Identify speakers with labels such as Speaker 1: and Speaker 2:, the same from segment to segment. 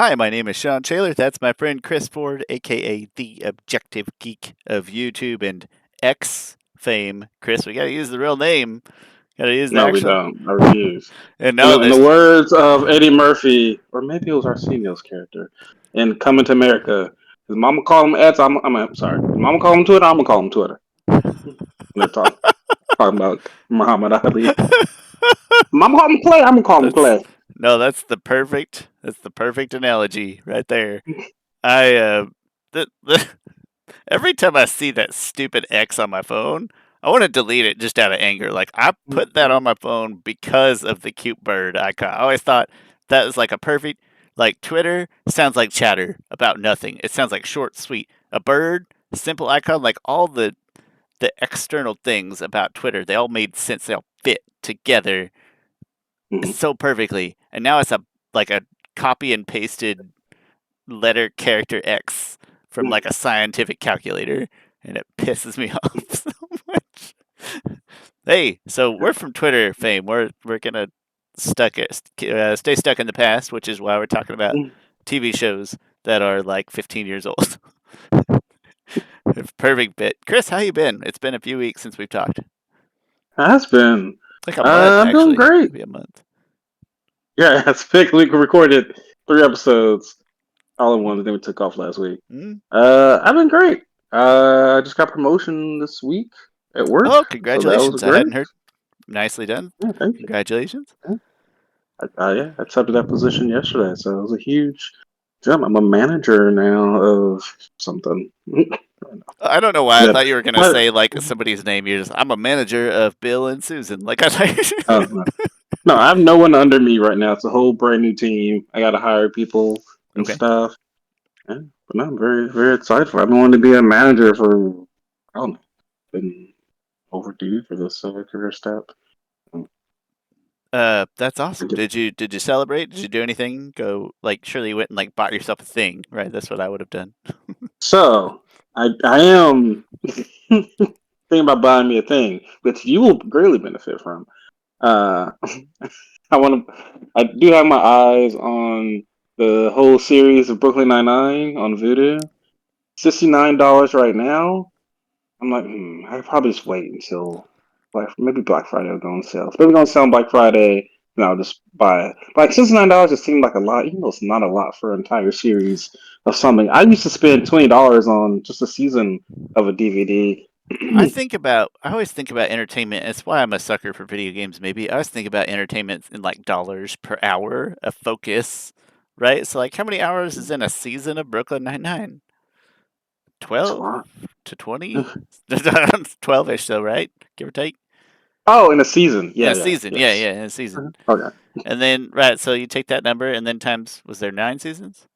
Speaker 1: Hi, my name is Shawn Taylor. That's my friend Chris Ford, aka the Objective Geek of YouTube and X fame. Chris, we gotta use the real name. Gotta use the
Speaker 2: No, we
Speaker 1: actual.
Speaker 2: don't. I refuse.
Speaker 1: And
Speaker 2: In
Speaker 1: no,
Speaker 2: the, in the
Speaker 1: there's
Speaker 2: words of Eddie Murphy, or maybe it was Arsenio's character in Coming to America, his mama call him X. I'm sorry. His mama call him Twitter. I'm gonna call him Twitter. And they're talking about Muhammad Ali. Mama call him Clay. I'm gonna call him
Speaker 1: that's
Speaker 2: Clay.
Speaker 1: no, that's the perfect analogy right there. I every time I see that stupid X on my phone, I want to delete it just out of anger. Like I put that on my phone because of the cute bird icon. I always thought that was like a perfect like Twitter sounds like chatter about nothing. It sounds like short, sweet. A bird, simple icon, like all the external things about Twitter, they all made sense. They all fit together
Speaker 2: Mhm.
Speaker 1: so perfectly. And now it's a like a copy and pasted letter character X from like a scientific calculator, and it pisses me off so much. Hey, so we're from Twitter fame. We're gonna stay stuck in the past, which is why we're talking about TV shows that are like 15 years old. Perfect bit. Chris, how you been? It's been a few weeks since we've talked.
Speaker 2: Has been.
Speaker 1: Like a month,
Speaker 2: I'm doing
Speaker 1: actually.
Speaker 2: great.
Speaker 1: Maybe a month.
Speaker 2: Yeah, it's big. We recorded 3 episodes all in one. Then we took off last week.
Speaker 1: Mm?
Speaker 2: I've been great. I just got promotion this week at work,
Speaker 1: Oh,
Speaker 2: so that was
Speaker 1: congratulations! I
Speaker 2: great.
Speaker 1: hadn't heard. Nicely done.
Speaker 2: Yeah, thank you.
Speaker 1: Congratulations.
Speaker 2: Yeah. Yeah, I accepted that position yesterday, so it was a huge jump. I'm a manager now of something.
Speaker 1: I don't know why I
Speaker 2: But,
Speaker 1: thought you were gonna
Speaker 2: but
Speaker 1: say like somebody's name. You're just I'm a manager of Bill and Susan. Like I thought.
Speaker 2: no, no, I have no one under me right now. It's a whole brand new team. I got to hire people and
Speaker 1: Okay.
Speaker 2: stuff. Yeah, but no, I'm very, very excited for it. I've been wanting to be a manager for, I don't know, been overdue for this career step. Um,
Speaker 1: That's awesome. Did you celebrate? Did you do anything? Go like surely you went and like bought yourself a thing, right? That's what I would have done.
Speaker 2: So, I am thinking about buying me a thing, which you will greatly benefit from. Uh, I do have my eyes on the whole series of Brooklyn Nine-Nine on Vudu. $69 right now. I'm like, I could probably just wait until maybe Black Friday will go on sale. If they're going to sell on Black Friday, then I'll just buy it. But like $69 just seemed like a lot, even though it's not a lot for an entire series of something. I used to spend $20 on just a season of a DVD.
Speaker 1: I always think about entertainment. That's why I'm a sucker for video games. Maybe I always think about entertainment in like dollars per hour of focus, right? So like, how many hours is in a season of Brooklyn Nine Nine?
Speaker 2: It's a
Speaker 1: 12
Speaker 2: lot.
Speaker 1: to 20, 12ish, though, right? Give or take.
Speaker 2: Oh, in a season.
Speaker 1: In
Speaker 2: Yeah,
Speaker 1: a
Speaker 2: yeah,
Speaker 1: season, yeah,
Speaker 2: yes.
Speaker 1: yeah, in a season.
Speaker 2: Okay.
Speaker 1: And then right, so you take that number and then times was there 9 seasons?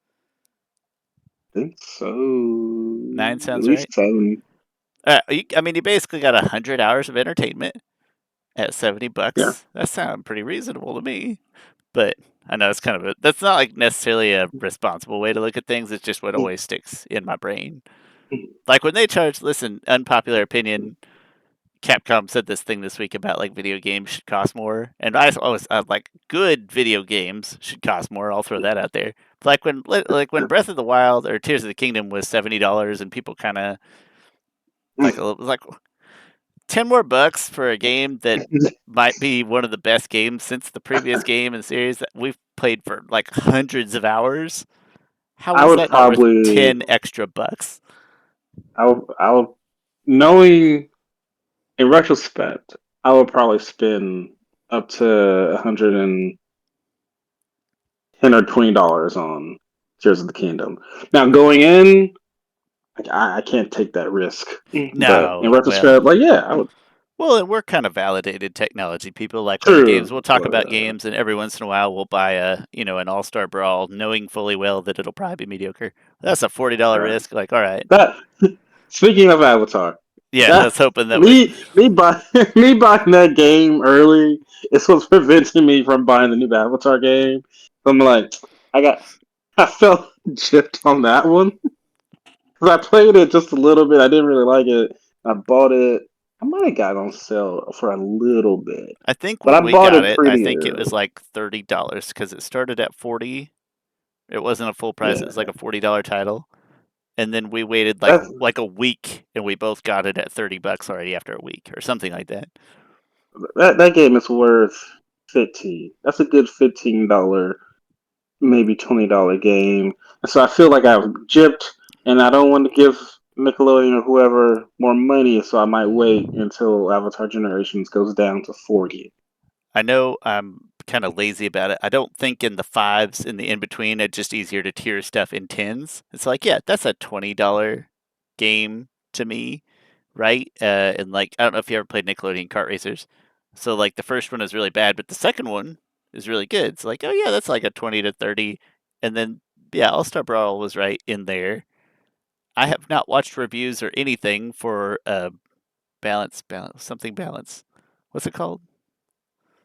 Speaker 2: I think so.
Speaker 1: 9
Speaker 2: At
Speaker 1: sounds right.
Speaker 2: least seven.
Speaker 1: I mean, you basically got 100 hours of entertainment at
Speaker 2: Yeah.
Speaker 1: $70. That sounds pretty reasonable to me. But I know it's kind of that's not like necessarily a responsible way to look at things. It's just what always sticks in my brain. Like when they charge, listen, unpopular opinion. Capcom said this thing this week about like video games should cost more, and I always like good video games should cost more. I'll throw that out there. Like when Breath of the Wild or Tears of the Kingdom was $70, and people kind of like 10 more bucks for a game that might be one of the best games since the previous game and series that we've played for like hundreds of hours. How
Speaker 2: I
Speaker 1: is
Speaker 2: would
Speaker 1: that not worth
Speaker 2: probably,
Speaker 1: 10 extra bucks?
Speaker 2: knowing in retrospect, I would probably spend up to 110 or $20 on Tears of the Kingdom. Now going in, I can't take that risk. But in
Speaker 1: No, well,
Speaker 2: retrospect, like yeah, I would.
Speaker 1: Well, and we're kind of validated technology people. Like when the
Speaker 2: True.
Speaker 1: games, we'll talk about
Speaker 2: But,
Speaker 1: games, and every once in a while we'll buy an All Star Brawl, knowing fully well that it'll probably be mediocre. That's a $40
Speaker 2: uh,
Speaker 1: risk. Like, all right,
Speaker 2: that speaking of Avatar,
Speaker 1: yeah,
Speaker 2: that
Speaker 1: that's hoping that we.
Speaker 2: me buy me buying that game early is what's preventing me from buying the new Avatar game. I'm like, I felt gypped on that one because I played it just a little bit. I didn't really like it. I bought it. I might have got it on sale for a little bit,
Speaker 1: I think
Speaker 2: but
Speaker 1: when
Speaker 2: I
Speaker 1: we
Speaker 2: bought
Speaker 1: got
Speaker 2: it
Speaker 1: it, I
Speaker 2: pretty
Speaker 1: think it
Speaker 2: early.
Speaker 1: was like $30 because it started at 40, It wasn't a full price. It
Speaker 2: Yeah,
Speaker 1: was like a $40 title, and then we waited
Speaker 2: that's
Speaker 1: like a week, and we both got it at $30 already after a week or something like that.
Speaker 2: that game is worth 15. That's a good $15, maybe $20 game. And so I feel like I've gypped, and I don't want to give Nickelodeon or whoever more money, so I might wait until Avatar Generations goes down to 40.
Speaker 1: I know I'm kind of lazy about it. I don't think in the fives in the in between. It's just easier to tier stuff in tens. It's like, yeah, that's a $20 game to me, right? And like, I don't know if you ever played Nickelodeon Kart Racers. So like the first one is really bad, but the second one is really good. It's like, oh yeah, that's like a 20 to 30. And then yeah, All Star Brawl was right in there. I have not watched reviews or anything for something balance. What's it called?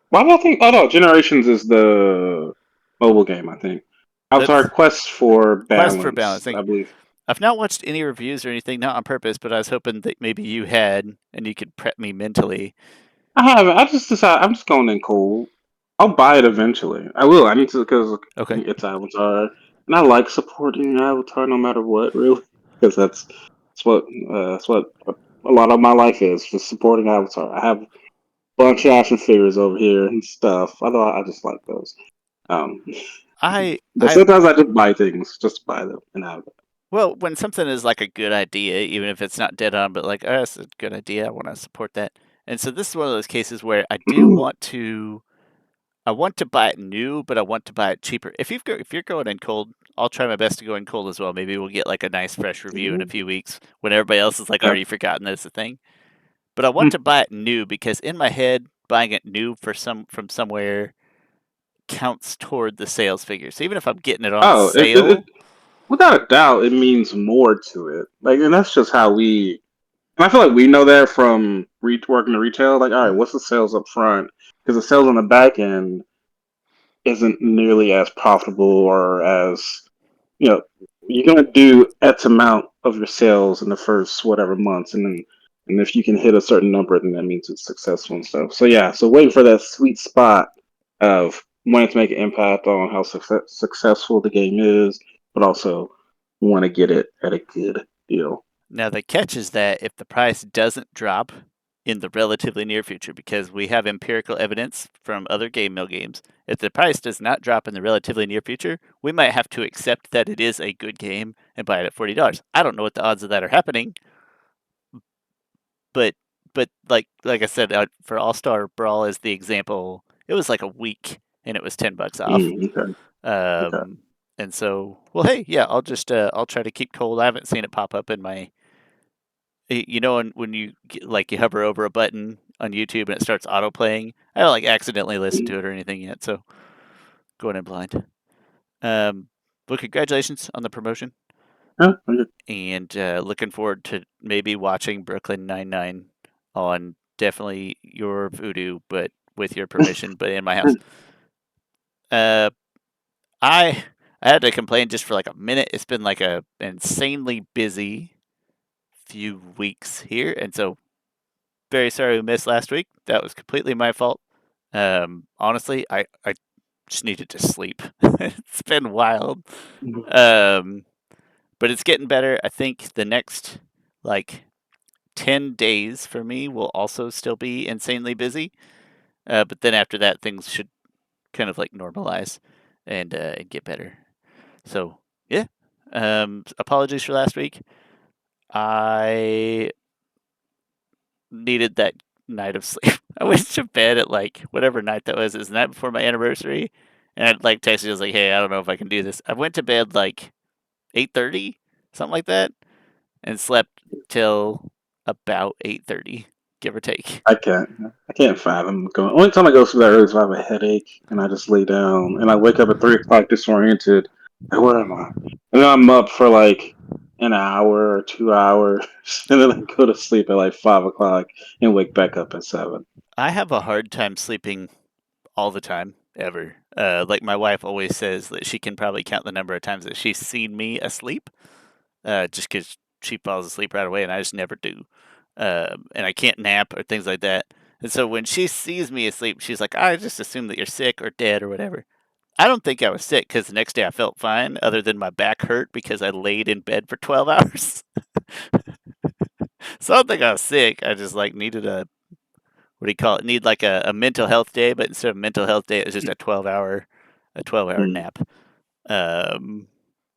Speaker 2: Why do I think? Oh no, Generations is the mobile game. I think Avatar
Speaker 1: That's
Speaker 2: Quest for
Speaker 1: Quest for
Speaker 2: Balance.
Speaker 1: Balance. Thank
Speaker 2: I
Speaker 1: you.
Speaker 2: believe
Speaker 1: I've not watched any reviews or anything, not on purpose, but I was hoping that maybe you had, and you could prep me mentally.
Speaker 2: I haven't. I just decided I'm just going in cold. I'll buy it eventually. I will. I need to because
Speaker 1: Okay.
Speaker 2: it's Avatar, and I like supporting Avatar no matter what, really, because that's what a lot of my life is, just supporting Avatar. I have a bunch of action figures over here and stuff. Although I just like those. Um,
Speaker 1: I
Speaker 2: but
Speaker 1: I
Speaker 2: sometimes I just buy things just to buy them and have
Speaker 1: well, when something is like a good idea, even if it's not dead on, but like, oh, that's a good idea, I want to support that. And so this is one of those cases where
Speaker 2: it.
Speaker 1: I want to buy it new, but I want to buy it cheaper. If you're going in cold, I'll try my best to go in cold as well. Maybe we'll get like a nice fresh review in a few weeks when everybody else is like
Speaker 2: Yeah.
Speaker 1: already forgotten that it's a thing. But I want to buy it new because in my head, buying it new from somewhere counts toward the sales figure. So even if I'm getting it on
Speaker 2: Oh,
Speaker 1: sale,
Speaker 2: without a doubt, it means more to it. Like, and that's just how we. And I feel like we know that from working the retail. Like, all right, what's the sales up front? Because the sales on the back end isn't nearly as profitable or as you know. You're gonna do X amount of your sales in the first whatever months, and if you can hit a certain number, then that means it's successful and stuff. So yeah, so waiting for that sweet spot of wanting to make an impact on how successful the game is, but also want to get it at a good deal.
Speaker 1: now the catch is that if the price doesn't drop in the relatively near future, because we have empirical evidence from other game mill games, if the price does not drop in the relatively near future, we might have to accept that it is a good game and buy it at $40. I don't know what the odds of that are happening, but like I said, for All Star Brawl as the example, it was like a week and it was $10 off.
Speaker 2: Okay. Okay.
Speaker 1: Um, and so, well, hey, yeah, I'll try to keep cold. I haven't seen it pop up in my, you know, when you like you hover over a button on YouTube and it starts auto playing. I don't like accidentally listen to it or anything yet, so going in blind. Um, but congratulations on the promotion,
Speaker 2: Yeah, okay.
Speaker 1: and looking forward to maybe watching Brooklyn Nine-Nine on definitely your Voodoo, but with your permission, but in my house. Uh, I I had to complain just for like a minute. It's been like a insanely busy few weeks here, and so very sorry we missed last week. That was completely my fault. Honestly, I just needed to sleep. It's been wild. Um, but it's getting better. I think the next like 10 days for me will also still be insanely busy. But then after that, things should kind of like normalize and get better. So yeah. Apologies for last week. I needed that night of sleep. I went to bed at like whatever night that was. It was the night before my anniversary, and I like texted you. I was like, "Hey, I don't know if I can do this." I went to bed like 8:30, something like that, and slept till about 8:30, give or take.
Speaker 2: I can't. I can't fathom going. Only time I go to that early is if I have a headache and I just lay down and I wake up at 3 o'clock disoriented. Like, where am I? And then I'm up for like an hour or 2 hours, and then I go to sleep at like 5 o'clock and wake back up at 7.
Speaker 1: I have a hard time sleeping all the time, ever. Like my wife always says that she can probably count the number of times that she's seen me asleep, just because she falls asleep right away, and I just never do. And I can't nap or things like that. And so when she sees me asleep, she's like, "I just assume that you're sick or dead or whatever." I don't think I was sick because the next day I felt fine, other than my back hurt because I laid in bed for 12 hours. So I don't think I was sick. I just like needed a what do you call it? Need like a mental health day, but instead of mental health day, it was just a 12 hour
Speaker 2: Mm.
Speaker 1: nap. Um,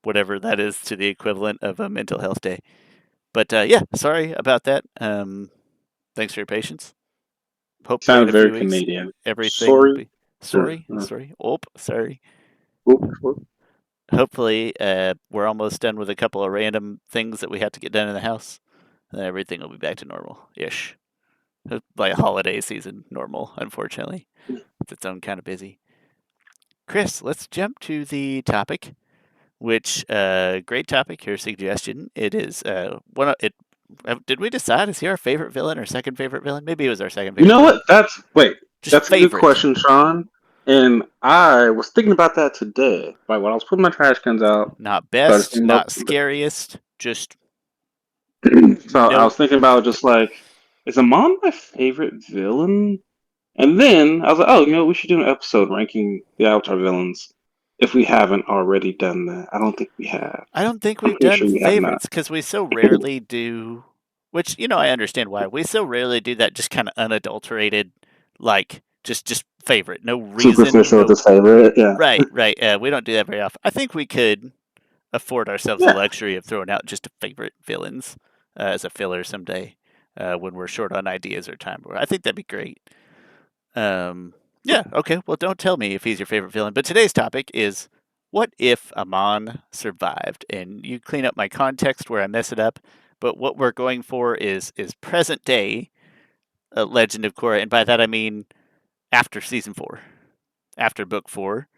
Speaker 1: Whatever that is to the equivalent of a mental health day. But yeah, sorry about that. Thanks for your patience. Hopefully, in
Speaker 2: Sounds
Speaker 1: a
Speaker 2: very
Speaker 1: few weeks,
Speaker 2: Canadian.
Speaker 1: everything will
Speaker 2: Sorry.
Speaker 1: be.
Speaker 2: Uh,
Speaker 1: Sorry,
Speaker 2: uh,
Speaker 1: sorry. Oh, sorry.
Speaker 2: Oop, oop.
Speaker 1: Hopefully, we're almost done with a couple of random things that we have to get done in the house. And everything will be back to normal ish. Like holiday season normal, unfortunately. It's its own kind of busy. Chris, let's jump to the topic, which great topic. Your suggestion. It is one. It did we decide is he our favorite villain or second favorite villain? Maybe it was our second
Speaker 2: You
Speaker 1: favorite
Speaker 2: know
Speaker 1: villain.
Speaker 2: what?
Speaker 1: Just
Speaker 2: That's a good
Speaker 1: favorite.
Speaker 2: question, Sean. And I was thinking about that today. Like when I was putting my trash cans out,
Speaker 1: Not
Speaker 2: started
Speaker 1: best,
Speaker 2: thinking about.
Speaker 1: not scariest. Just
Speaker 2: So I
Speaker 1: no.
Speaker 2: was thinking about just like, is Amon my favorite villain? And then I was like, oh, we should do an episode ranking the Avatar villains if we haven't already done that. I don't think we have.
Speaker 1: I don't think
Speaker 2: I'm
Speaker 1: we've
Speaker 2: pretty
Speaker 1: done
Speaker 2: sure we have not.
Speaker 1: favorites because we so rarely do. Which I understand why we so rarely do that. Just kind of unadulterated, like just favorite. No reason.
Speaker 2: Superficial
Speaker 1: No.
Speaker 2: to favorite, yeah.
Speaker 1: Right, right. We don't do that very often. I think we could afford ourselves the
Speaker 2: Yeah.
Speaker 1: luxury of throwing out just a favorite villains as a filler someday when we're short on ideas or time. I think that'd be great. Yeah, okay. Well, don't tell me if he's your favorite villain. But today's topic is what if Amon survived? And you clean up my context where I mess it up. But what we're going for is present day Legend of Korra, and by that I mean after season 4, after book 4.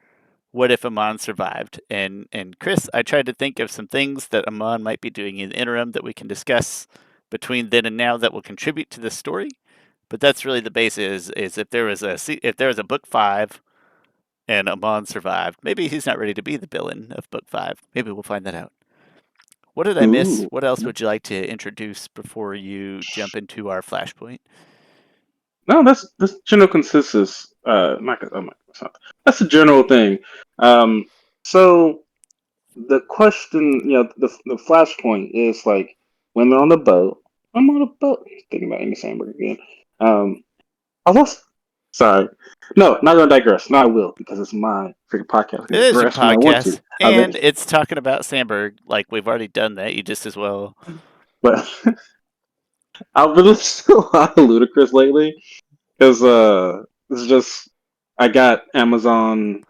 Speaker 1: What if Amon survived? And Chris, I tried to think of some things that Amon might be doing in the interim that we can discuss between then and now that will contribute to the story. But that's really the basis. Is if there was a book 5 and Amon survived, maybe he's not ready to be the villain of book 5. Maybe we'll find that out. What did I miss?
Speaker 2: Ooh.
Speaker 1: What else would you like to introduce before you jump into our flashpoint?
Speaker 2: No, that's general consensus. Not, oh my, that's not, that's a general thing. Um, so the question, the flashpoint is like when they're on the boat. I'm on a boat. Thinking about Amy Samberg again. I was sorry. No, not gonna digress. No, I will because it's my freaking podcast. I can
Speaker 1: It is your
Speaker 2: digress when I want to.
Speaker 1: podcast, and it's talking about Sandberg. Like we've already done that. You just as well.
Speaker 2: But I've been listening to a lot of Ludacris lately because it's just I got Amazon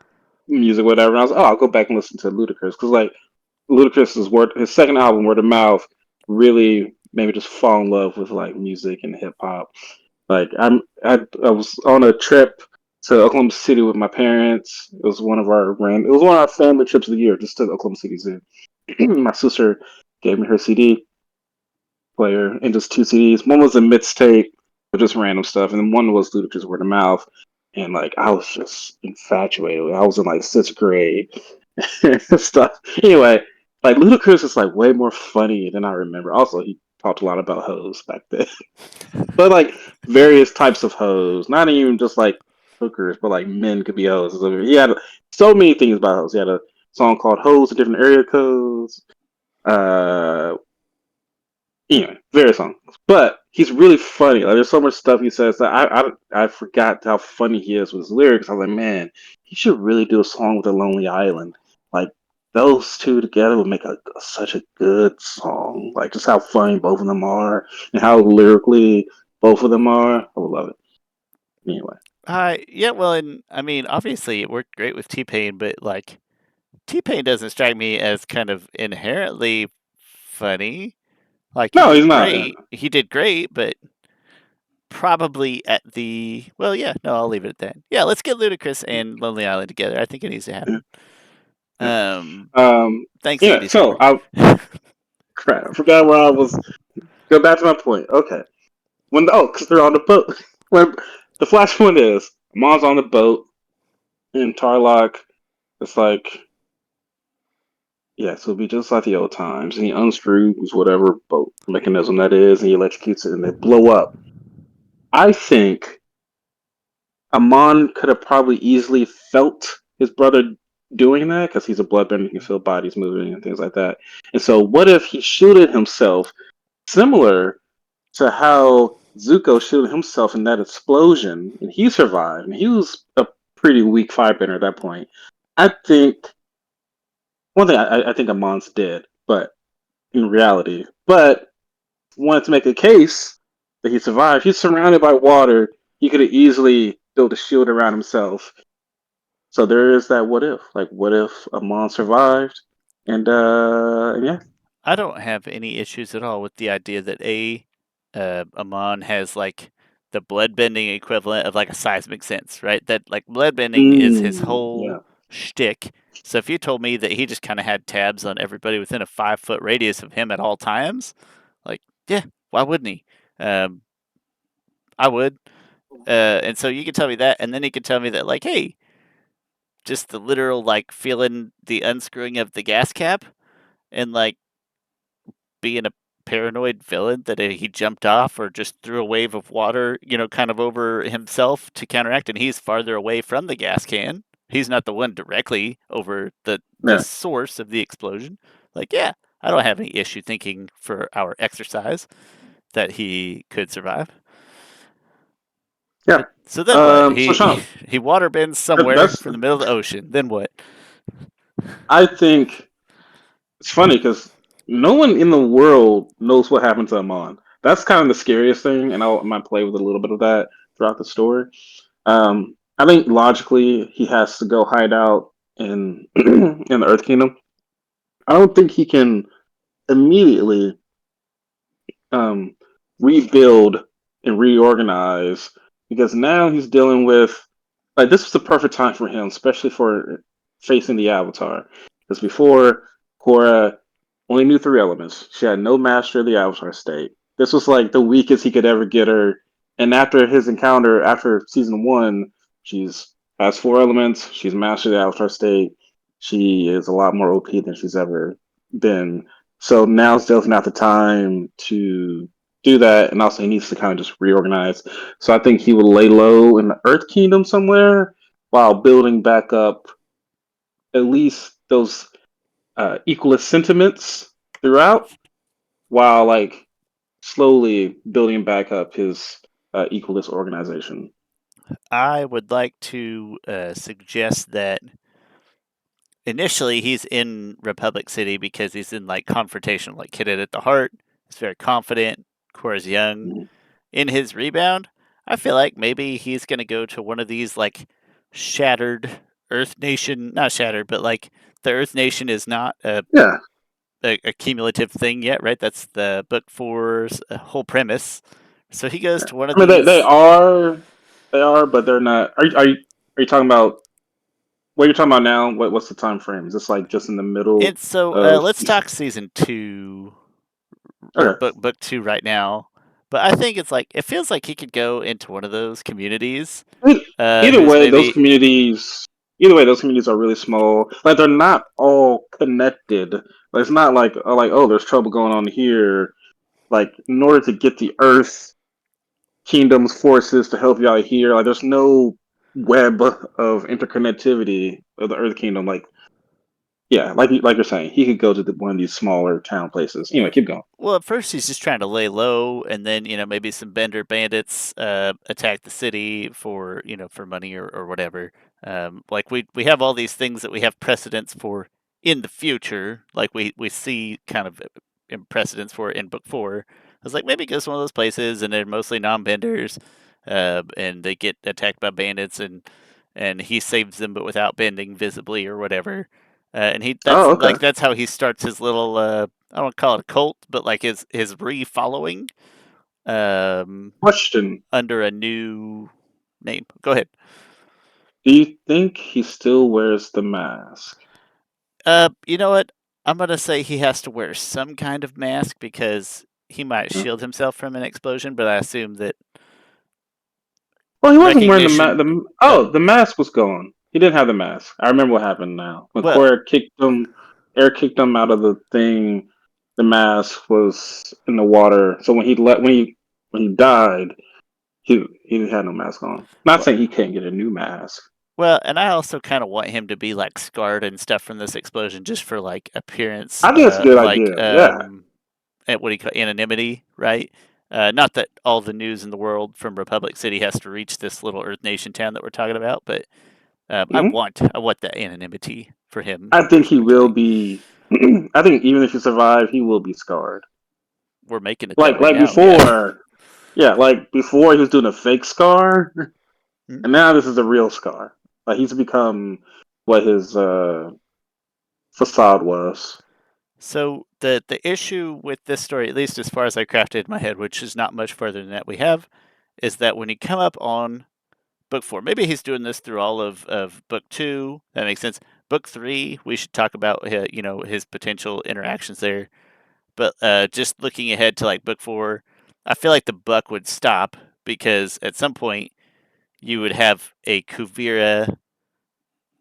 Speaker 2: Music, whatever. And I was like, oh, I'll go back and listen to Ludacris because like Ludacris's word, his second album, Word of Mouth, really made me just fall in love with like music and hip hop. Like I was on a trip to Oklahoma City with my parents. It was one of our family trips of the year, just to Oklahoma City Zoo. My sister gave me her CD player and just two CDs. One was a mixtape of just random stuff, and then one was Ludacris Word of Mouth. And like I was just infatuated. I was in like sixth grade and stuff. Anyway, like Ludacris is like way more funny than I remember. Also, he talked a lot about hoes back then, but like various types of hoes, not even just like hookers, but like men could be hoes. So he had so many things about hoes. He had a song called "Hoes" in different area codes. Uh, Anyway, various songs. But he's really funny. Like there's so much stuff he says that I forgot how funny he is with his lyrics. I was like, man, he should really do a song with a Lonely Island. Like those two together would make such a good song. Like just how funny both of them are and how lyrically both of them are. I would love it. Anyway.
Speaker 1: Yeah, well, and I mean, obviously it worked great with T Pain, but like T Pain doesn't strike me as kind of inherently funny. Like
Speaker 2: No, he's not.
Speaker 1: He did great, but probably at the well, yeah. No, I'll leave it at that. Yeah, let's get Ludacris and Lonely Island together. I think it needs to
Speaker 2: Yeah.
Speaker 1: happen.
Speaker 2: Yeah.
Speaker 1: Um,
Speaker 2: Um
Speaker 1: Thanks,
Speaker 2: yeah,
Speaker 1: Andy
Speaker 2: so
Speaker 1: Samberg.
Speaker 2: I crap, I forgot where I was. Go back to my point. Okay. Because they're on the boat. When the flashpoint is, Mom's on the boat in Tarlock. It's like, yeah, so it'll be just like the old times. And he unscrews whatever boat mechanism that is, and he electrocutes it, and they blow up. I think Amon could have probably easily felt his brother doing that because he's a bloodbender, he can feel bodies moving and things like that. And so, what if he shielded himself similar to how Zuko shielded himself in that explosion and he survived? And he was a pretty weak firebender at that point. I think one thing I think Amon's dead, but in reality, but wanted to make a case that he survived. He's surrounded by water. He could have easily built a shield around himself. So there is that what if. Like, what if Amon survived? And yeah.
Speaker 1: I don't have any issues at all with the idea that Amon has like the bloodbending equivalent of like a seismic sense, right? That like bloodbending is his
Speaker 2: Yeah.
Speaker 1: whole shtick. So if you told me that he just kind of had tabs on everybody within a 5 foot radius of him at all times, like yeah, why wouldn't he? Um, I would. And so you could tell me that, and then you could tell me that like, hey, just the literal like feeling the unscrewing of the gas cap and like being a paranoid villain that he jumped off or just threw a wave of water, kind of over himself to counteract, and he's farther away from the gas can. He's not the one directly over the
Speaker 2: Yeah.
Speaker 1: source of the explosion. Like, yeah, I don't have any issue thinking for our exercise that he could survive.
Speaker 2: Yeah.
Speaker 1: But so then what?
Speaker 2: So
Speaker 1: He
Speaker 2: Sean,
Speaker 1: he water bends somewhere
Speaker 2: that's
Speaker 1: from the middle of the ocean. Then what?
Speaker 2: I think it's funny because no one in the world knows what happened to Amon. That's kind of the scariest thing, and I might play with a little bit of that throughout the story. I think logically he has to go hide out in in the Earth Kingdom. I don't think he can immediately um, rebuild and reorganize because now he's dealing with like this was the perfect time for him, especially for facing the Avatar. Because before Korra only knew three elements. She had no master of the Avatar state. This was like the weakest he could ever get her. And after his encounter, after season one, she's has four elements. She's mastered the Avatar state. She is a lot more OP than she's ever been. So now's definitely not the time to do that. And also, he needs to kind of just reorganize. So I think he would lay low in the Earth Kingdom somewhere while building back up at least those equalist sentiments throughout, while like slowly building back up his equalist organization.
Speaker 1: I would like to suggest that initially he's in Republic City because he's in like confrontation, like hit it at the heart. He's very confident. Korra's young.
Speaker 2: Mm.
Speaker 1: In his rebound, I feel like maybe he's gonna go to one of these like shattered Earth Nation, not shattered, but like the Earth Nation is not
Speaker 2: Yeah,
Speaker 1: a cumulative thing yet, right? That's the book four's whole premise. So he goes to one of
Speaker 2: I mean
Speaker 1: these.
Speaker 2: they are, but they're not. Are you talking about what you're talking about now? What's the time frame? Is this like just in the middle
Speaker 1: And so
Speaker 2: of?
Speaker 1: let's talk season two or
Speaker 2: Okay.
Speaker 1: book two right now. But I think it's like it feels like he could go into one of those communities.
Speaker 2: Either
Speaker 1: Who's
Speaker 2: way,
Speaker 1: maybe
Speaker 2: those communities are really small. Like they're not all connected. Like it's not like oh, there's trouble going on here. Like in order to get the Earth Kingdom's forces to help you out here, like there's no web of interconnectivity of the Earth Kingdom. Like yeah, like you're saying, he could go to one of these smaller town places. Anyway, keep going.
Speaker 1: well, at first he's just trying to lay low, and then maybe some Bender bandits attack the city for for money or whatever. Like we have all these things that we have precedents for in the future, like we see kind of in precedents for in book four. I was like, maybe it goes to one of those places, and they're mostly non-benders, and they get attacked by bandits, and he saves them, but without bending visibly or whatever. And he
Speaker 2: Oh,
Speaker 1: that's
Speaker 2: okay.
Speaker 1: like that's how he starts his little I don't call it a cult, but like his re-following um,
Speaker 2: Question:
Speaker 1: under a new name. Go ahead.
Speaker 2: do you think he still wears the mask?
Speaker 1: You know what? I'm gonna say he has to wear some kind of mask because he might
Speaker 2: Yeah.
Speaker 1: shield himself from an explosion, but I assume that
Speaker 2: Well, he wasn't wearing the mask.
Speaker 1: recognition.
Speaker 2: The mask was gone. He didn't have the mask. I remember what happened now. When
Speaker 1: Well,
Speaker 2: Korra kicked him, air kicked him out of the thing. The mask was in the water. So when he died, he had no mask on. Not
Speaker 1: well,
Speaker 2: saying he can't get a new mask.
Speaker 1: Well, and I also kind of want him to be like scarred and stuff from this explosion, just for like appearance,
Speaker 2: I think it's a good idea. Yeah.
Speaker 1: what do you call anonymity, right? Not that all the news in the world from Republic City has to reach this little Earth Nation town that we're talking about, but
Speaker 2: Hmm.
Speaker 1: I want that anonymity for him
Speaker 2: I think he will
Speaker 1: personally.
Speaker 2: be. I think even if he survives, he will be scarred.
Speaker 1: We're making it that way
Speaker 2: Like
Speaker 1: now, yeah.
Speaker 2: before, yeah, like before he was doing a fake scar, and now this is a real scar. Like he's become what his facade was.
Speaker 1: So the issue with this story, at least as far as I crafted in my head, which is not much further than that we have, is that when you come up on book 4, maybe he's doing this through all of book 2. That makes sense. Book 3, we should talk about his potential interactions there. But just looking ahead to like book 4, I feel like the buck would stop because at some point you would have a Kuvira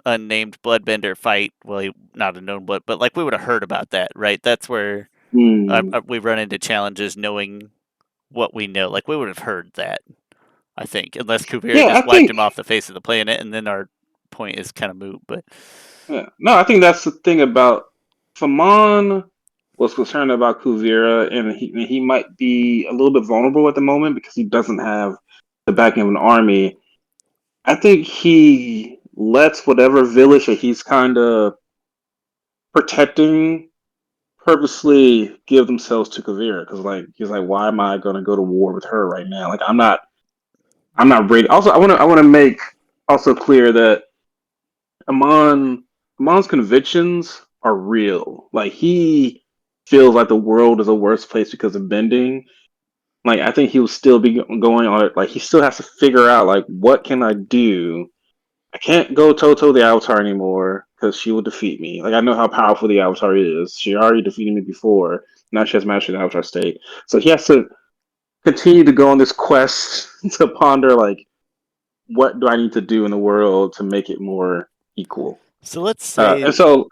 Speaker 1: unnamed bloodbender fight. Well, not a known blood, but like we would have heard about that, right? That's where
Speaker 2: Hmm.
Speaker 1: we run into challenges knowing what we know. Like we would have heard that, I think, unless Kuvira
Speaker 2: Yeah, I
Speaker 1: just wiped
Speaker 2: think.
Speaker 1: him off the face of the planet, and then our point is kind of moot. But
Speaker 2: Yeah, no, I think that's the thing about Faman was concerned about Kuvira, and he might be a little bit vulnerable at the moment because he doesn't have the backing of an army. I think he lets whatever village that he's kind of protecting purposely give themselves to Kavira because like he's like, why am I going to go to war with her right now? Like I'm not ready. Also, I want to make also clear that Amon Amon's convictions are real. Like he feels like the world is a worse place because of bending. Like I think he will still be going on it. Like he still has to figure out like what can I do. I can't go Toto the Avatar anymore because she will defeat me. Like I know how powerful the Avatar is. She already defeated me before. Now she has mastered the Avatar state. So he has to continue to go on this quest to ponder like what do I need to do in the world to make it more equal.
Speaker 1: so let's say
Speaker 2: And so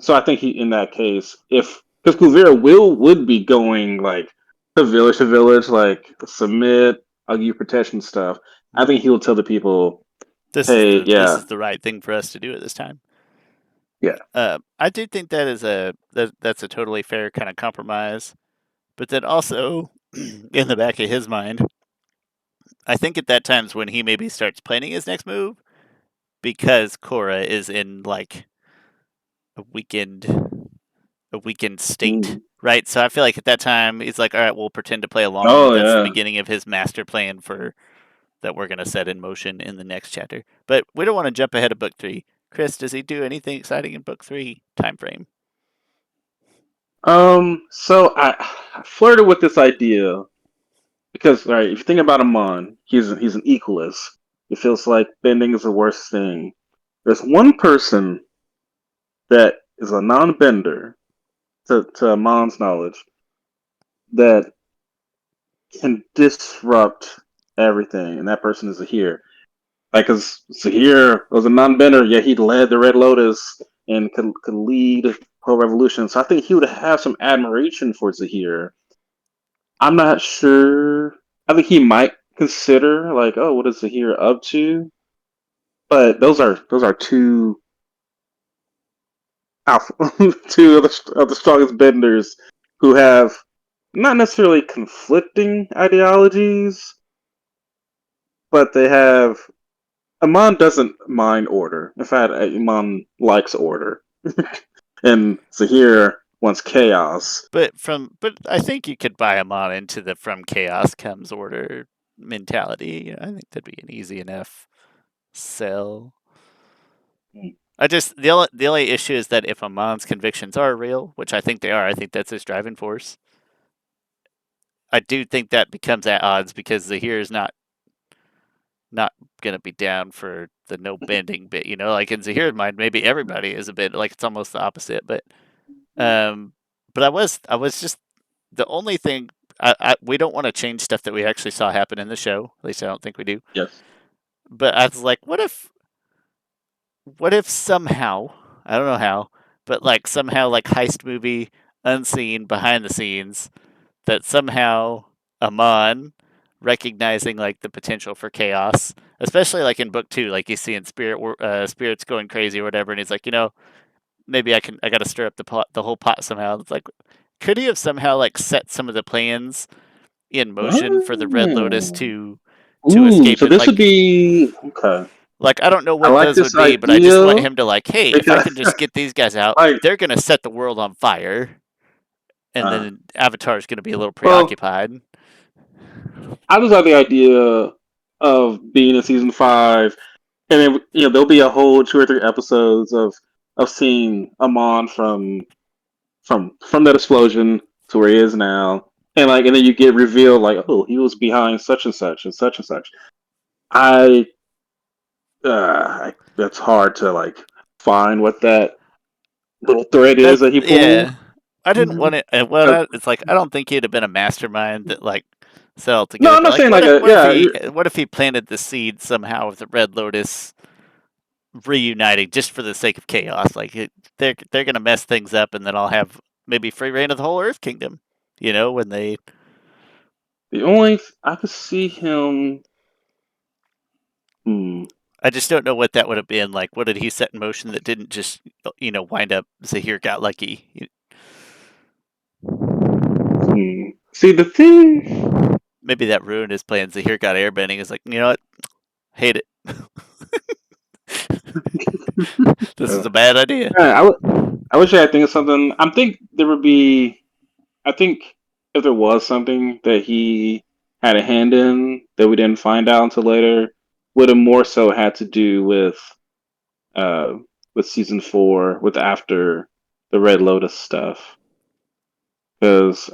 Speaker 2: I think he in that case, if because Kuvira will would be going like to village, like submit, I'll give you protection stuff. I think he will tell the people, hey,
Speaker 1: this
Speaker 2: yeah,
Speaker 1: is the right thing for us to do at this time.
Speaker 2: yeah.
Speaker 1: I do think that is that's a totally fair kind of compromise. But then also, in the back of his mind, I think at that time's when he maybe starts planning his next move because Korra is in like a weakened a weakened state,
Speaker 2: Mm.
Speaker 1: right? So I feel like at that time he's like, all right, we'll pretend to play along, and
Speaker 2: Oh
Speaker 1: that's the
Speaker 2: yeah.
Speaker 1: beginning of his master plan for that we're gonna set in motion in the next chapter. But we don't want to jump ahead of book 3. Chris, does he do anything exciting in book 3 time frame?
Speaker 2: So I flirted with this idea because, right, if you think about Amon, he's an equalist. It feels like bending is the worst thing. There's one person that is a non-bender, to Amon's knowledge, that can disrupt everything, and that person is Zahir. Like, cause Zahir was a non-bender, yet he led the Red Lotus and could lead whole revolution. So I think he would have some admiration for Zahir. I'm not sure. I think he might consider like, oh, what is Zahir up to? But those are two alpha, two of the strongest benders who have not necessarily conflicting ideologies, but they have. Amon doesn't mind order. In fact, Amon likes order, and Zahir wants chaos.
Speaker 1: But I think you could buy him on into the from chaos comes order mentality. I think that'd be an easy enough sell. The only issue is that if Amon's convictions are real, which I think they are, I think that's his driving force. I do think that becomes at odds because Zahir is not gonna be down for the no bending bit. Like in Zahir's mind, maybe everybody is a bit like it's almost the opposite. Um, but I was just the only thing. We don't want to change stuff that we actually saw happen in the show. At least I don't think we do.
Speaker 2: Yes.
Speaker 1: But I was like, what if somehow, I don't know how, but like somehow like heist movie unseen behind the scenes that somehow Amon recognizing like the potential for chaos especially like in book 2, like you see in spirits going crazy or whatever, and he's like, maybe I got to stir up the whole pot somehow. It's like, could he have somehow like set some of the plans in motion for the Red Lotus
Speaker 2: Oh.
Speaker 1: to
Speaker 2: Ooh,
Speaker 1: escape
Speaker 2: so
Speaker 1: it?
Speaker 2: this would be okay.
Speaker 1: Like I don't know
Speaker 2: I
Speaker 1: what
Speaker 2: like
Speaker 1: those
Speaker 2: this
Speaker 1: would be, but I just want
Speaker 2: idea
Speaker 1: him to like, hey, if I
Speaker 2: because
Speaker 1: can just get these guys out,
Speaker 2: like
Speaker 1: they're gonna set the world on fire, and
Speaker 2: uh,
Speaker 1: then Avatar's gonna be a little
Speaker 2: well,
Speaker 1: preoccupied.
Speaker 2: I just like the idea of being in season 5, and then there'll be a whole 2 or 3 episodes of seeing Amon from that explosion to where he is now, and then you get revealed like, oh, he was behind such and such and such and such. I that's hard to like find what that little thread is
Speaker 1: That's
Speaker 2: that he pulled.
Speaker 1: yeah. I didn't want it.
Speaker 2: Uh,
Speaker 1: It's like I don't think he'd have been a mastermind that like set all
Speaker 2: no,
Speaker 1: together.
Speaker 2: I'm
Speaker 1: But
Speaker 2: not
Speaker 1: like,
Speaker 2: saying like a yeah.
Speaker 1: what if he planted the seed somehow with the Red Lotus reuniting just for the sake of chaos? Like they're gonna mess things up, and then I'll have maybe free reign of the whole Earth Kingdom. When they.
Speaker 2: The only I could see him. Hmm.
Speaker 1: I just don't know what that would have been like. What did he set in motion that didn't just wind up Zahir got lucky?
Speaker 2: See the thing.
Speaker 1: Maybe that ruined his plans. Zahir got airbending. Is like, you know what? Hate it. This
Speaker 2: Uh,
Speaker 1: is a bad idea.
Speaker 2: I wish I had think of something. I think there would be. I think if there was something that he had a hand in that we didn't find out until later, would have more so had to do uh with season 4, with after the Red Lotus stuff. Because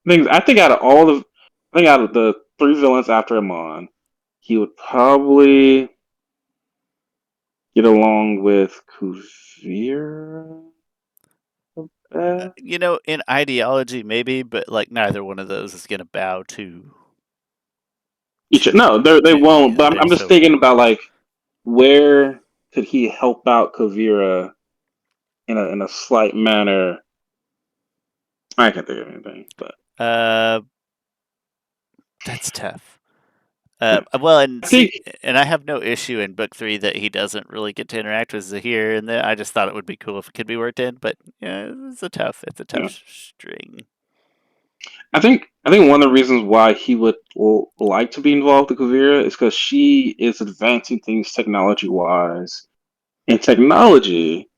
Speaker 2: I think out of the 3 villains after Amon, he would probably get along with Kuvira.
Speaker 1: In ideology, maybe, but like neither one of those is going to bow
Speaker 2: No, they
Speaker 1: to the
Speaker 2: won't. But
Speaker 1: other.
Speaker 2: I'm just
Speaker 1: So
Speaker 2: thinking about like where could he help out Kuvira in a slight manner. I can't think of anything, but
Speaker 1: uh, that's tough.
Speaker 2: yeah.
Speaker 1: Well, and
Speaker 2: I
Speaker 1: see,
Speaker 2: think
Speaker 1: and I have no issue in book 3 that he doesn't really get to interact with Zahir, and I just thought it would be cool if it could be worked in. But yeah, it's a tough
Speaker 2: yeah.
Speaker 1: string.
Speaker 2: I think one of the reasons why he would like to be involved with Kuvira is because she is advancing things technology wise, and technology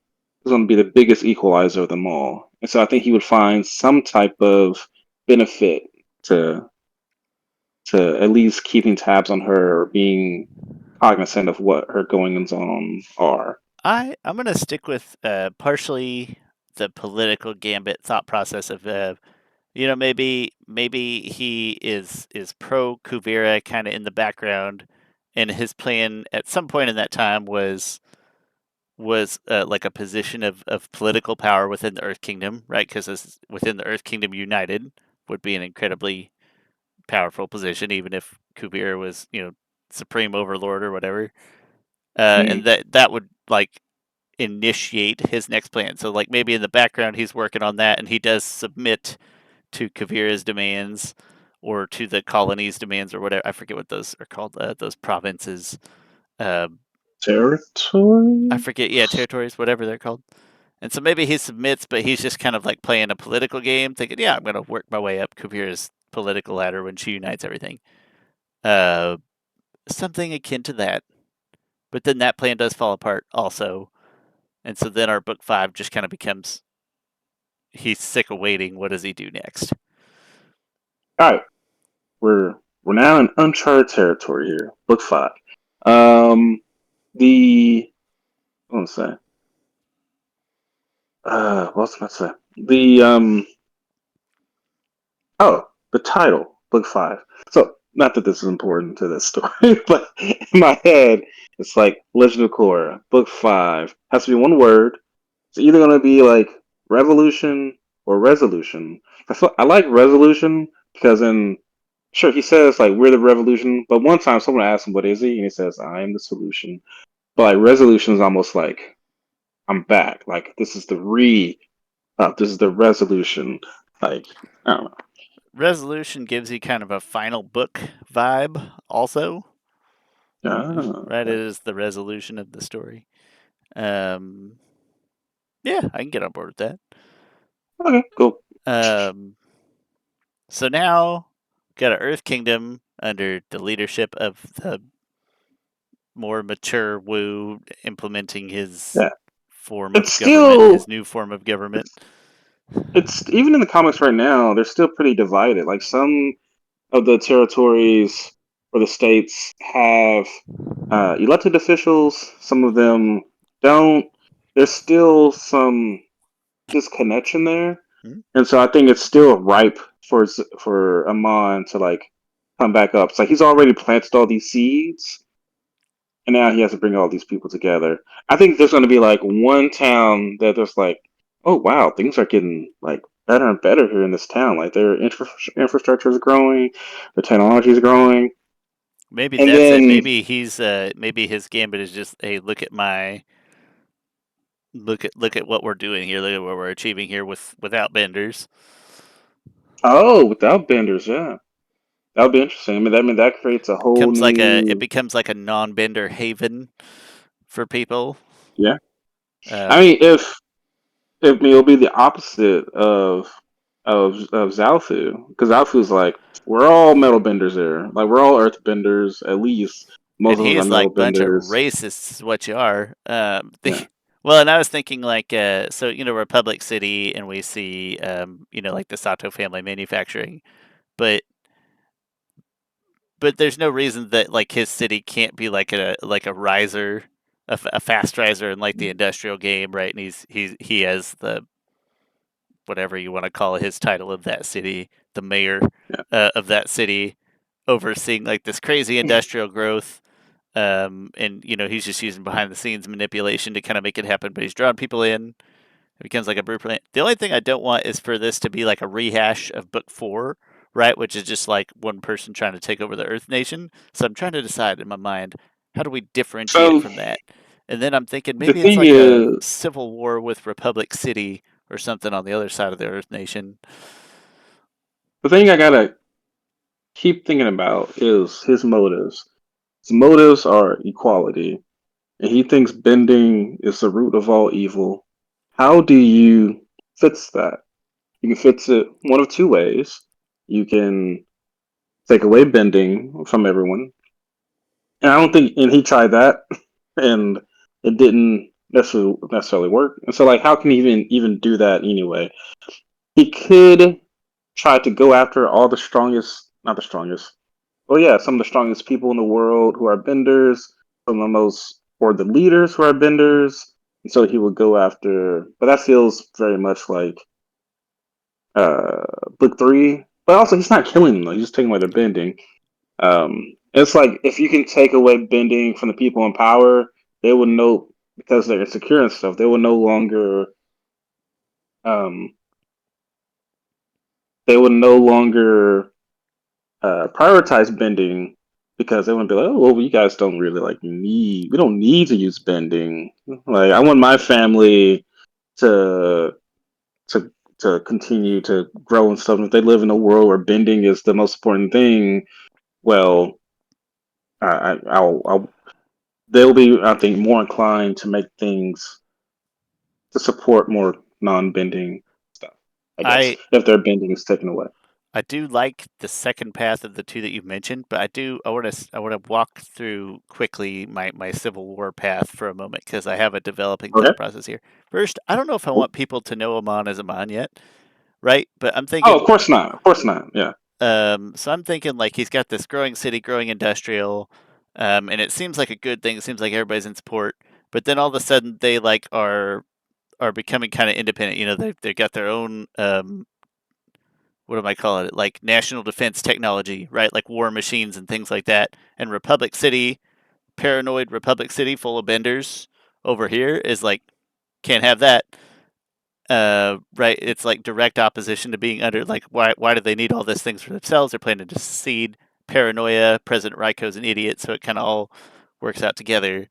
Speaker 2: is going to be the biggest equalizer of them all. And so I think he would find some type of benefit to at least keeping tabs on her or being cognizant of what her goings on are.
Speaker 1: I'm gonna stick with partially the political gambit thought process of maybe he is pro Kuvira kind of in the background, and his plan at some point in that time was like a position of political power within the Earth Kingdom, right? Because within the Earth Kingdom united would be an incredibly powerful position, even if Kuvira was supreme overlord or whatever,
Speaker 2: Mm.
Speaker 1: and that would like initiate his next plan. So like maybe in the background he's working on that, and he does submit to Kavira's demands or to the colony's demands or whatever. I forget what those are called. Those provinces. Uh, I
Speaker 2: Territory?
Speaker 1: forget. Yeah, territories, whatever they're called. And so maybe he submits, but he's just kind of like playing a political game, thinking, "Yeah, I'm going to work my way up Kavira's political ladder when she unites everything." Uh, Something akin to that. But then that plan does fall apart also, and so then our book 5 just kind of becomes he's sick of waiting. What does he do next?
Speaker 2: All right, we're now in uncharted territory here. Book 5. Um, the what was I say? What was I about to say? The title, Book 5. So not that this is important to this story, but in my head, it's like Legend of Korra, Book 5 has to be one word. It's either gonna be like revolution or resolution. I like resolution because in sure he says like we're the revolution, but one time someone asked him what is he, and he says I am the solution. But like resolution is almost like I'm back. Like this is the resolution. Like I don't know.
Speaker 1: Resolution gives you kind of a final book vibe, also.
Speaker 2: Ah,
Speaker 1: Right, it
Speaker 2: okay.
Speaker 1: is the resolution of the story. Um, yeah, I can get on board with that.
Speaker 2: Okay, cool.
Speaker 1: Um, so now, got an Earth Kingdom under the leadership of the more mature Wu implementing his
Speaker 2: Yeah,
Speaker 1: form
Speaker 2: it's
Speaker 1: of government,
Speaker 2: still
Speaker 1: his new form of government.
Speaker 2: it's even in the comics right now. They're still pretty divided. Like some of the territories or the states have elected officials. Some of them don't. There's still some disconnection there,
Speaker 1: Hmm?
Speaker 2: and so I think it's still ripe for Amon to like come back up. It's like he's already planted all these seeds, and now he has to bring all these people together. I think there's going to be like one town that there's like, oh wow, things are getting like better and better here in this town. Like their infrastructure is growing, the technology is growing,
Speaker 1: Maybe
Speaker 2: and
Speaker 1: that's it.
Speaker 2: then
Speaker 1: Maybe his gambit is just, hey, look at what we're doing here. Look at what we're achieving here without benders.
Speaker 2: oh, without benders, yeah, that would be interesting. That creates a whole
Speaker 1: It
Speaker 2: new,
Speaker 1: becomes like a non-bender haven for people.
Speaker 2: yeah. I
Speaker 1: Um,
Speaker 2: mean, if I mean, it'll be the opposite of Zalfu, because Zalfu's like we're all metal benders there, like we're all earth benders. At least most
Speaker 1: and
Speaker 2: of us are
Speaker 1: he's
Speaker 2: metal
Speaker 1: like bunch of
Speaker 2: benders.
Speaker 1: racists. Is what you are.
Speaker 2: Yeah.
Speaker 1: Well, and I was thinking like, so Republic City, and we see, like the Sato family manufacturing, but there's no reason that like his city can't be like a riser, a fast riser in like the industrial game, right? And he has the whatever you want to call his title of that city, the mayor
Speaker 2: Yeah.
Speaker 1: of that city, overseeing like this crazy industrial growth. And he's just using behind the scenes manipulation to kind of make it happen, but he's drawing people in. It becomes like a blueprint. The only thing I don't want is for this to be like a rehash of book 4, right? Which is just like one person trying to take over the Earth Nation. So I'm trying to decide in my mind, how do we differentiate
Speaker 2: So
Speaker 1: from that? And then I'm thinking
Speaker 2: the
Speaker 1: maybe it's
Speaker 2: thing
Speaker 1: like a
Speaker 2: is,
Speaker 1: civil war with Republic City or something on the other side of the Earth Nation.
Speaker 2: the thing I gotta keep thinking about is his motives. His motives are equality, and he thinks bending is the root of all evil. How do you fix that? You can fix it one of two ways. You can take away bending from everyone. And I don't think, and he tried that, and it didn't necessarily work. And so, like, how can he even do that anyway? He could try to go after all the strongest, not the strongest, well, yeah, some of the strongest people in the world who are benders, some of the most, or the leaders who are benders. And so he would go after, but that feels very much like uh, book 3. But also, he's not killing them, though. He's just taking away their bending. It's like if you can take away bending from the people in power, they will know because they're insecure and stuff. They will no longer, um, they will no longer prioritize bending because they want to be like, oh, well, you guys don't really like need. We don't need to use bending. Like, I want my family to to to continue to grow and stuff. If they live in a world where bending is the most important thing, well, I'll they'll be, I think, more inclined to make things to support more non-bending stuff. I guess
Speaker 1: I
Speaker 2: if their bending is taken away.
Speaker 1: I do like the second path of the two that you've mentioned, but I want to walk through quickly my Civil War path for a moment because I have a developing
Speaker 2: Okay.
Speaker 1: thought process here. First, I don't know if I
Speaker 2: Cool.
Speaker 1: want people to know Amon as Amon yet, right? But I'm
Speaker 2: Oh, of
Speaker 1: thinking,
Speaker 2: course not. Of course not. Yeah.
Speaker 1: so I'm thinking like he's got this growing city, growing industrial, and it seems like a good thing. It seems like everybody's in support, but then all of a sudden they like are becoming kind of independent. They've got their own what am I calling it? Like national defense technology, right? Like war machines and things like that. And Republic City, paranoid Republic City full of benders over here is like, can't have that. Right? It's like direct opposition to being under, like, why do they need all these things for themselves? They're planning to secede. Paranoia, President Raiko's an idiot, so it kind of all works out together.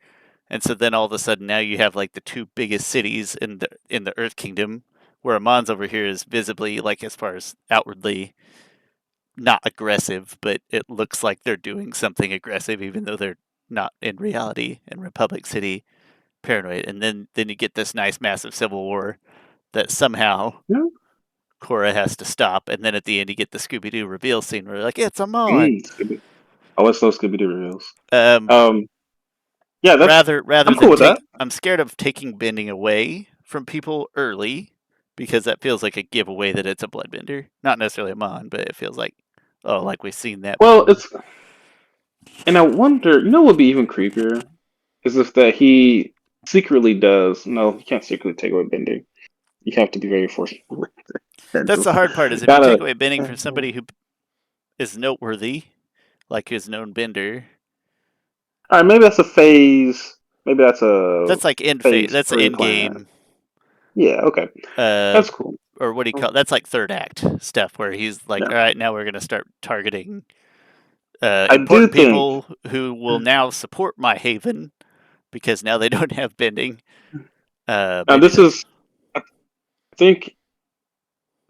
Speaker 1: And so then all of a sudden now you have like the two biggest cities in the Earth Kingdom, where Amon's over here is visibly, like, as far as outwardly, not aggressive, but it looks like they're doing something aggressive, even though they're not in reality. In Republic City, paranoid, and then you get this nice massive civil war that somehow
Speaker 2: Yeah.
Speaker 1: Korra has to stop, and then at the end you get the Scooby Doo reveal scene where like it's Amon.
Speaker 2: Scooby. I always love Scooby Doo reveals.
Speaker 1: Um,
Speaker 2: Um, yeah, that's
Speaker 1: rather
Speaker 2: I'm
Speaker 1: than
Speaker 2: cool with that.
Speaker 1: I'm scared of taking bending away from people early because that feels like a giveaway that it's a bloodbender. Not necessarily Amon, but it feels like oh, like we've seen that
Speaker 2: Well,
Speaker 1: before.
Speaker 2: it's and I wonder, what would be even creepier is if that he secretly does. No, you can't secretly take away bending. You have to be very forceful.
Speaker 1: That's the hard part is if you take
Speaker 2: Gotta.
Speaker 1: away bending from somebody who is noteworthy, like his known bender.
Speaker 2: All right, maybe that's a phase. Maybe that's a
Speaker 1: That's like end phase.
Speaker 2: phase
Speaker 1: That's the
Speaker 2: three
Speaker 1: end
Speaker 2: plan.
Speaker 1: game.
Speaker 2: Yeah, okay,
Speaker 1: Uh,
Speaker 2: that's cool.
Speaker 1: or what do you call it? That's like third act stuff where he's like,
Speaker 2: Yeah,
Speaker 1: all right, now we're gonna start targeting
Speaker 2: I do
Speaker 1: important
Speaker 2: think.
Speaker 1: people who will now support my haven because now they don't have bending.
Speaker 2: Now
Speaker 1: Maybe
Speaker 2: this
Speaker 1: that.
Speaker 2: is. I think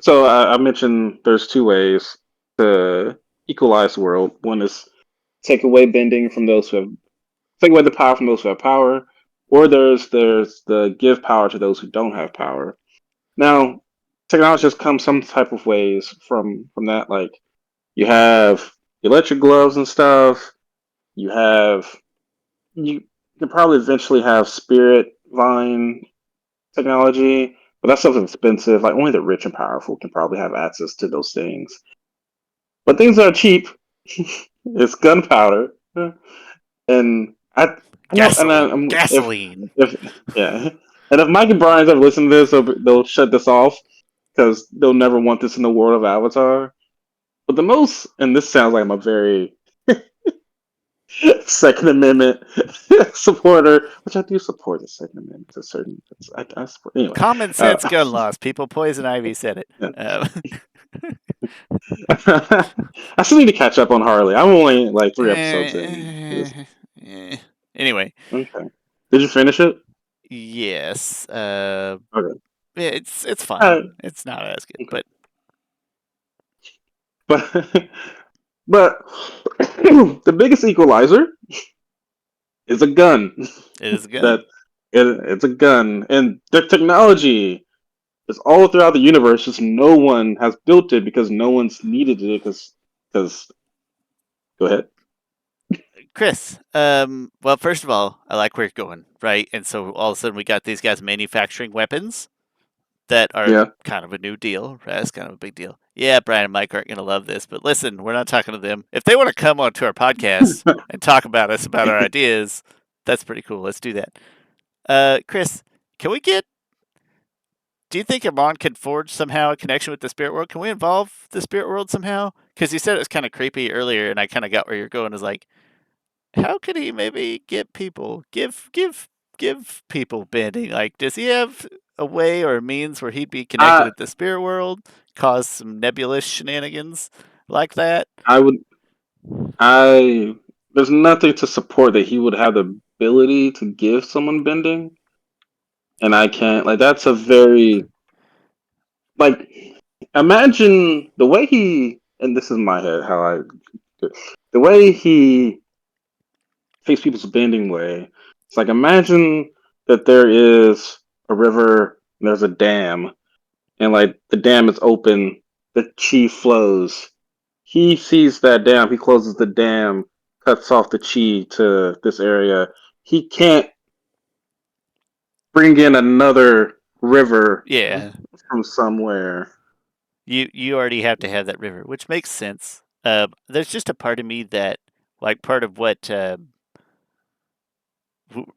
Speaker 2: so. I mentioned there's two ways to equalize the world. One is take away bending from those who have take away the power from those who have power, or there's the give power to those who don't have power. Now, technology has come some type of ways from that. Like you have electric gloves and stuff. You have you can probably eventually have spirit vine technology, but that stuff's expensive. Like only the rich and powerful can probably have access to those things. But things that are cheap, it's gunpowder, and I know, and
Speaker 1: Gasoline.
Speaker 2: if
Speaker 1: Gasoline.
Speaker 2: if yeah, and if Mike and Brian's ever listen to this, they'll shut this off because they'll never want this in the world of Avatar. But the most, and this sounds like I'm a very Second Amendment supporter, which I do support the Second Amendment to a certain. I support anyway.
Speaker 1: Common
Speaker 2: Uh,
Speaker 1: sense gun laws. People Poison Ivy said it.
Speaker 2: yeah. I still need to catch up on Harley. I'm only like 3 episodes in.
Speaker 1: Anyway,
Speaker 2: Okay. Did you finish it?
Speaker 1: yes.
Speaker 2: Okay.
Speaker 1: Yeah, it's
Speaker 2: Uh,
Speaker 1: fine. It's not as good,
Speaker 2: okay.
Speaker 1: but
Speaker 2: But but the biggest equalizer is a gun.
Speaker 1: it is a
Speaker 2: that
Speaker 1: gun.
Speaker 2: it's a gun, and the technology is all throughout the universe. Just no one has built it because no one's needed it. Because go ahead.
Speaker 1: Chris, well, first of all, I like where you're going, right? And so all of a sudden we got these guys manufacturing weapons that are
Speaker 2: Yeah.
Speaker 1: kind of a new deal. Right? That's kind of a big deal. Yeah, Brian and Mike aren't going to love this, but listen, we're not talking to them. If they want to come onto our podcast and talk about us, about our ideas, that's pretty cool. Let's do that. Chris, can we get do you think Amon could forge somehow a connection with the spirit world? Can we involve the spirit world somehow? Because you said it was kind of creepy earlier, and I kind of got where you're going. Is like, how could he maybe get people give people bending? Like, does he have a way or a means where he'd be connected
Speaker 2: I
Speaker 1: with the spirit world, cause some nebulous shenanigans like that?
Speaker 2: I would I there's nothing to support that he would have the ability to give someone bending, and I can't. Like that's a very like imagine the way he and this is my head how I the way he takes people's bending way. It's like imagine that there is a river and there's a dam, and like the dam is open, the chi flows. He sees that dam, he closes the dam, cuts off the chi to this area. He can't bring in another river
Speaker 1: Yeah,
Speaker 2: from somewhere.
Speaker 1: you already have to have that river, which makes sense. There's just a part of me that, like, part of what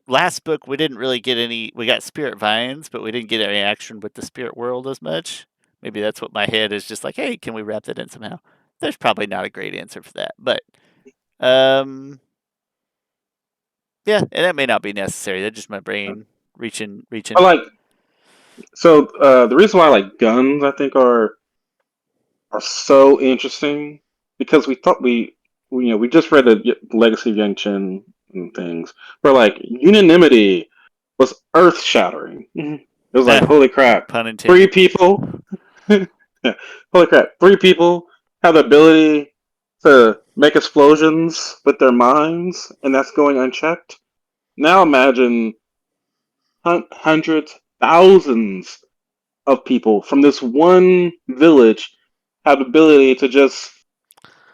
Speaker 1: last book we didn't really get any. We got spirit vines, but we didn't get any action with the spirit world as much. Maybe that's what my head is just like. Hey, can we wrap that in somehow? There's probably not a great answer for that, but um, yeah, and that may not be necessary. That's just my brain
Speaker 2: But
Speaker 1: reaching.
Speaker 2: like so the reason why like guns I think are so interesting because we thought we just read the Legacy of Young Chen and things where like unanimity was earth shattering. It was like holy crap,
Speaker 1: Pun
Speaker 2: three
Speaker 1: intended.
Speaker 2: people, yeah, holy crap, three people have the ability to make explosions with their minds, and that's going unchecked. Now imagine hundreds, thousands of people from this one village have the ability to just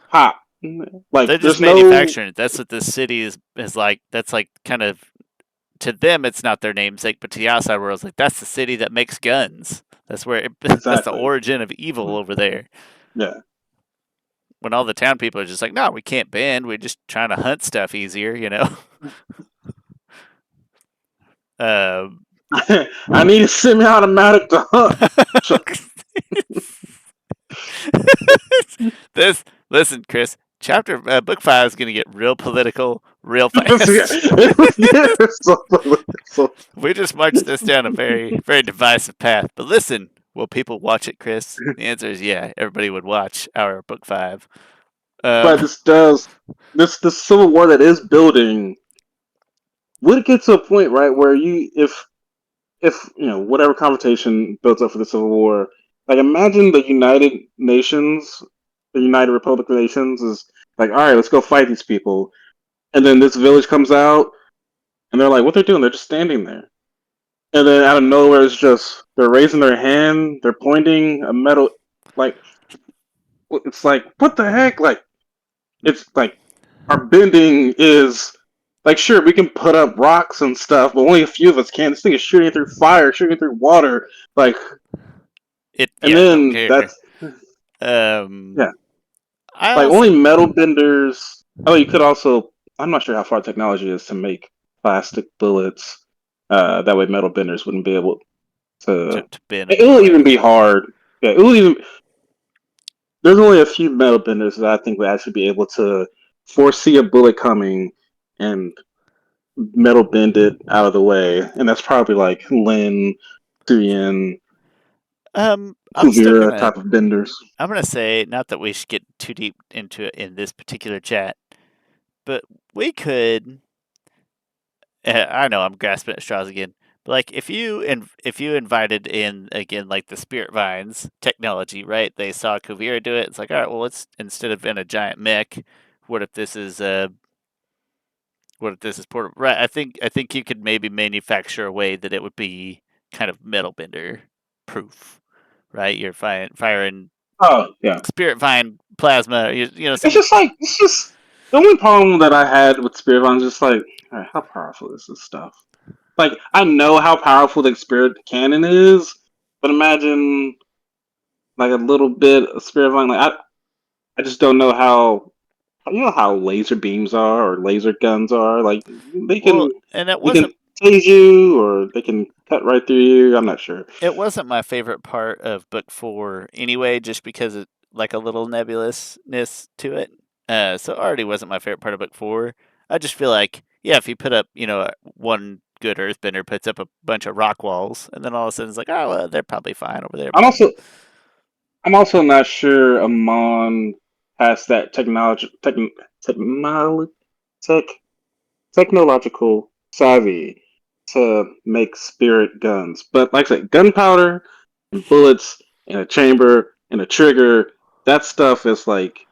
Speaker 2: pop.
Speaker 1: They're
Speaker 2: Like,
Speaker 1: just
Speaker 2: there's no
Speaker 1: manufacturing it. That's what this city is like. That's like kind of to them, it's not their namesake, but to the outside world, it's like that's the city that makes guns. That's where that's the
Speaker 2: exactly.
Speaker 1: origin of evil over there.
Speaker 2: Yeah.
Speaker 1: When all the town people are just like, no, we can't bend. We're just trying to hunt stuff easier, you know. Um,
Speaker 2: I need a semi-automatic to hunt.
Speaker 1: this listen, Chris. Chapter book 5 is going to get real political real
Speaker 2: Yeah,
Speaker 1: fast.
Speaker 2: it's so,
Speaker 1: We just marched this down a very very divisive path. But listen, will people watch it, Chris? The answer is yeah. Everybody would watch our book 5.
Speaker 2: but
Speaker 1: Um,
Speaker 2: this does this civil war that is building would it get to a point, right, where you if you know whatever confrontation builds up for the civil war, like imagine the United Nations, the United Republic of Nations is like, all right, let's go fight these people, and then this village comes out, and they're like, what they're doing? They're just standing there, and then out of nowhere, it's just they're raising their hand, they're pointing a metal, like it's like what the heck, like it's like our bending is like sure we can put up rocks and stuff, but only a few of us can. This thing is shooting through fire, shooting through water, like,
Speaker 1: it
Speaker 2: and
Speaker 1: yeah, don't
Speaker 2: then
Speaker 1: care.
Speaker 2: that's
Speaker 1: Um,
Speaker 2: yeah,
Speaker 1: I
Speaker 2: like
Speaker 1: also
Speaker 2: only metal benders. Oh, you could also. I'm not sure how far technology is to make plastic bullets. That way, metal benders wouldn't be able to.
Speaker 1: to bend them
Speaker 2: It will even
Speaker 1: anyway.
Speaker 2: be hard. Yeah, it will even. There's only a few metal benders that I think would actually be able to foresee a bullet coming and metal bend it out of the way, and that's probably like Lin, Suyin,
Speaker 1: I'm still
Speaker 2: Kuvira
Speaker 1: gonna
Speaker 2: type of benders.
Speaker 1: I'm gonna say not that we should get too deep into it in this particular chat, but we could. I know I'm grasping at straws again, but like if you invited in again like the spirit vines technology, right? They saw Kuvira do it. It's like all right, well, let's instead of in a giant mech, what if this is what if this is portable? Right. I think you could maybe manufacture a way that it would be kind of metal bender proof, right? You're firing
Speaker 2: Oh yeah,
Speaker 1: spirit vine plasma, you know,
Speaker 2: it's
Speaker 1: some.
Speaker 2: just like it's just the only problem that I had with Spirit Bomb is just like, all right, how powerful is this stuff? Like I know how powerful the Spirit Cannon is, but imagine like a little bit of Spirit Bomb. Like I just don't know how you know how laser beams are or laser guns are. Like they
Speaker 1: Well,
Speaker 2: can
Speaker 1: and it
Speaker 2: they can
Speaker 1: wasn't
Speaker 2: tase you or they can cut right through you. I'm not sure.
Speaker 1: my favorite part of book 4 anyway, just because it like a little nebulousness to it. So it already wasn't my favorite part of book 4. I just feel like yeah, if you put up, you know, one good earthbender puts up a bunch of rock walls, and then all of a sudden it's like, oh, well, they're probably fine over there.
Speaker 2: I'm
Speaker 1: But
Speaker 2: also I'm also not sure Amon has that technology tech, technological savvy to make spirit guns. But like I said, gunpowder and bullets and a chamber and a trigger, that stuff is like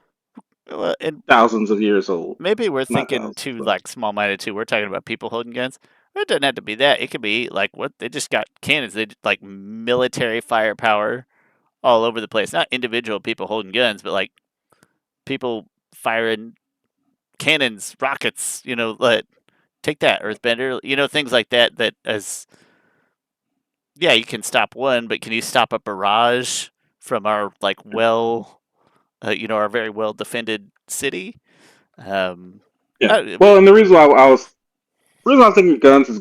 Speaker 1: and
Speaker 2: thousands of years old.
Speaker 1: maybe we're
Speaker 2: Not
Speaker 1: thinking
Speaker 2: thousands,
Speaker 1: too
Speaker 2: but
Speaker 1: like small minded too. We're talking about people holding guns. It doesn't have to be that. It could be like what they just got cannons. They like military firepower all over the place. Not individual people holding guns, but like people firing cannons, rockets. You know, like take that Earthbender. You know, things like that. That as yeah, you can stop one, but can you stop a barrage from our like you know, our very well defended city? Um,
Speaker 2: yeah.
Speaker 1: we
Speaker 2: Well, and the reason why the reason I was thinking guns is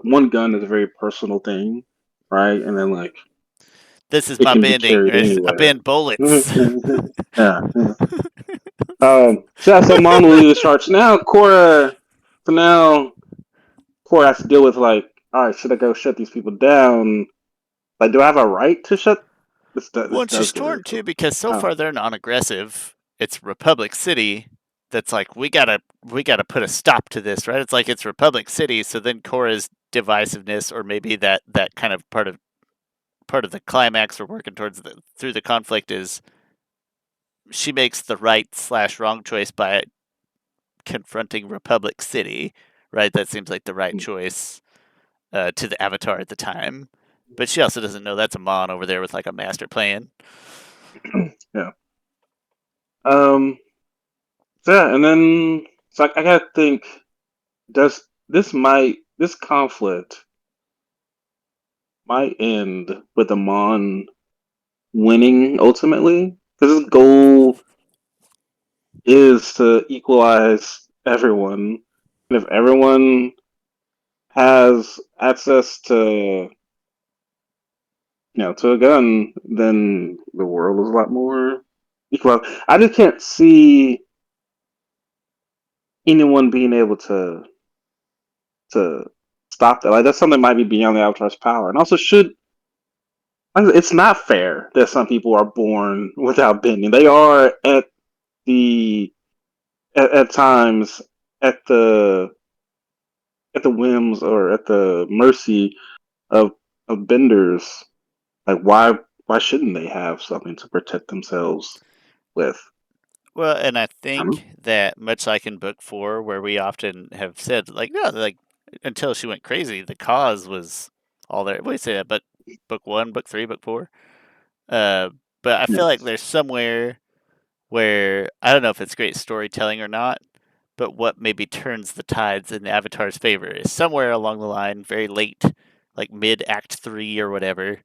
Speaker 2: one gun is a very personal thing, right? And then like
Speaker 1: this is
Speaker 2: it
Speaker 1: my
Speaker 2: can be
Speaker 1: bending.
Speaker 2: carried
Speaker 1: I
Speaker 2: anywhere.
Speaker 1: bend bullets.
Speaker 2: Yeah. So that's Amon will lead the charge. Now Korra, so now Korra has to deal with like, all right, should I go shut these people down? Like, do I have a right to shut?
Speaker 1: Well,
Speaker 2: This
Speaker 1: and
Speaker 2: does
Speaker 1: she's
Speaker 2: get very
Speaker 1: torn too because so
Speaker 2: oh,
Speaker 1: far they're non-aggressive. It's Republic City that's like we gotta put a stop to this, right? It's like it's Republic City, so then Korra's divisiveness, or maybe that kind of part of the climax we're working towards through the conflict is she makes the right/wrong choice by confronting Republic City, right? That seems like the right choice to the Avatar at the time. But she also doesn't know that's Amon over there with like a master plan.
Speaker 2: Yeah. Um. So yeah, and then so I gotta think. Does this conflict might end with Amon winning ultimately? Because his goal is to equalize everyone, and if everyone has access to to a gun, then the world is a lot more equal. I just can't see anyone being able to stop that. Like that's something that might be beyond the Avatar's power, and also should. It's not fair that some people are born without bending. They are the at times at the whims or at the mercy of benders. Like why shouldn't they have something to protect themselves with?
Speaker 1: Well, and I
Speaker 2: I don't
Speaker 1: think that much like in book 4, where we often have said, like, no, like, until she went crazy, the cause was all there. We say that, but book 1, book 3, book 4. Uh, but I feel
Speaker 2: know.
Speaker 1: like there's somewhere where I don't know if it's great storytelling or not, but what maybe turns the tides in the Avatar's favor is somewhere along the line, very late, like mid Act 3 or whatever.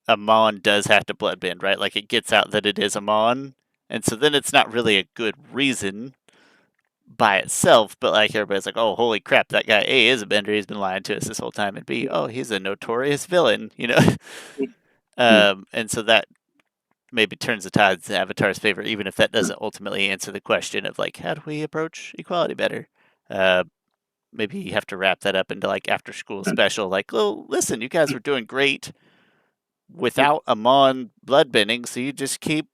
Speaker 1: Amon does have to bloodbend, right? Like it gets out that it is Amon, and so then it's not really a good reason by itself, but like everybody's like, oh, holy crap, that guy A is a bender. He's been lying to us this whole time, and B, oh, he's a notorious villain, you know.
Speaker 2: Mm.
Speaker 1: And so that maybe turns the tides in Avatar's favor, even if that doesn't ultimately answer the question of like, how do we approach equality better? Uh, Maybe you have to wrap that up into like after school special. Like, oh, listen, you guys were doing great without Amon bloodbending, so you just keep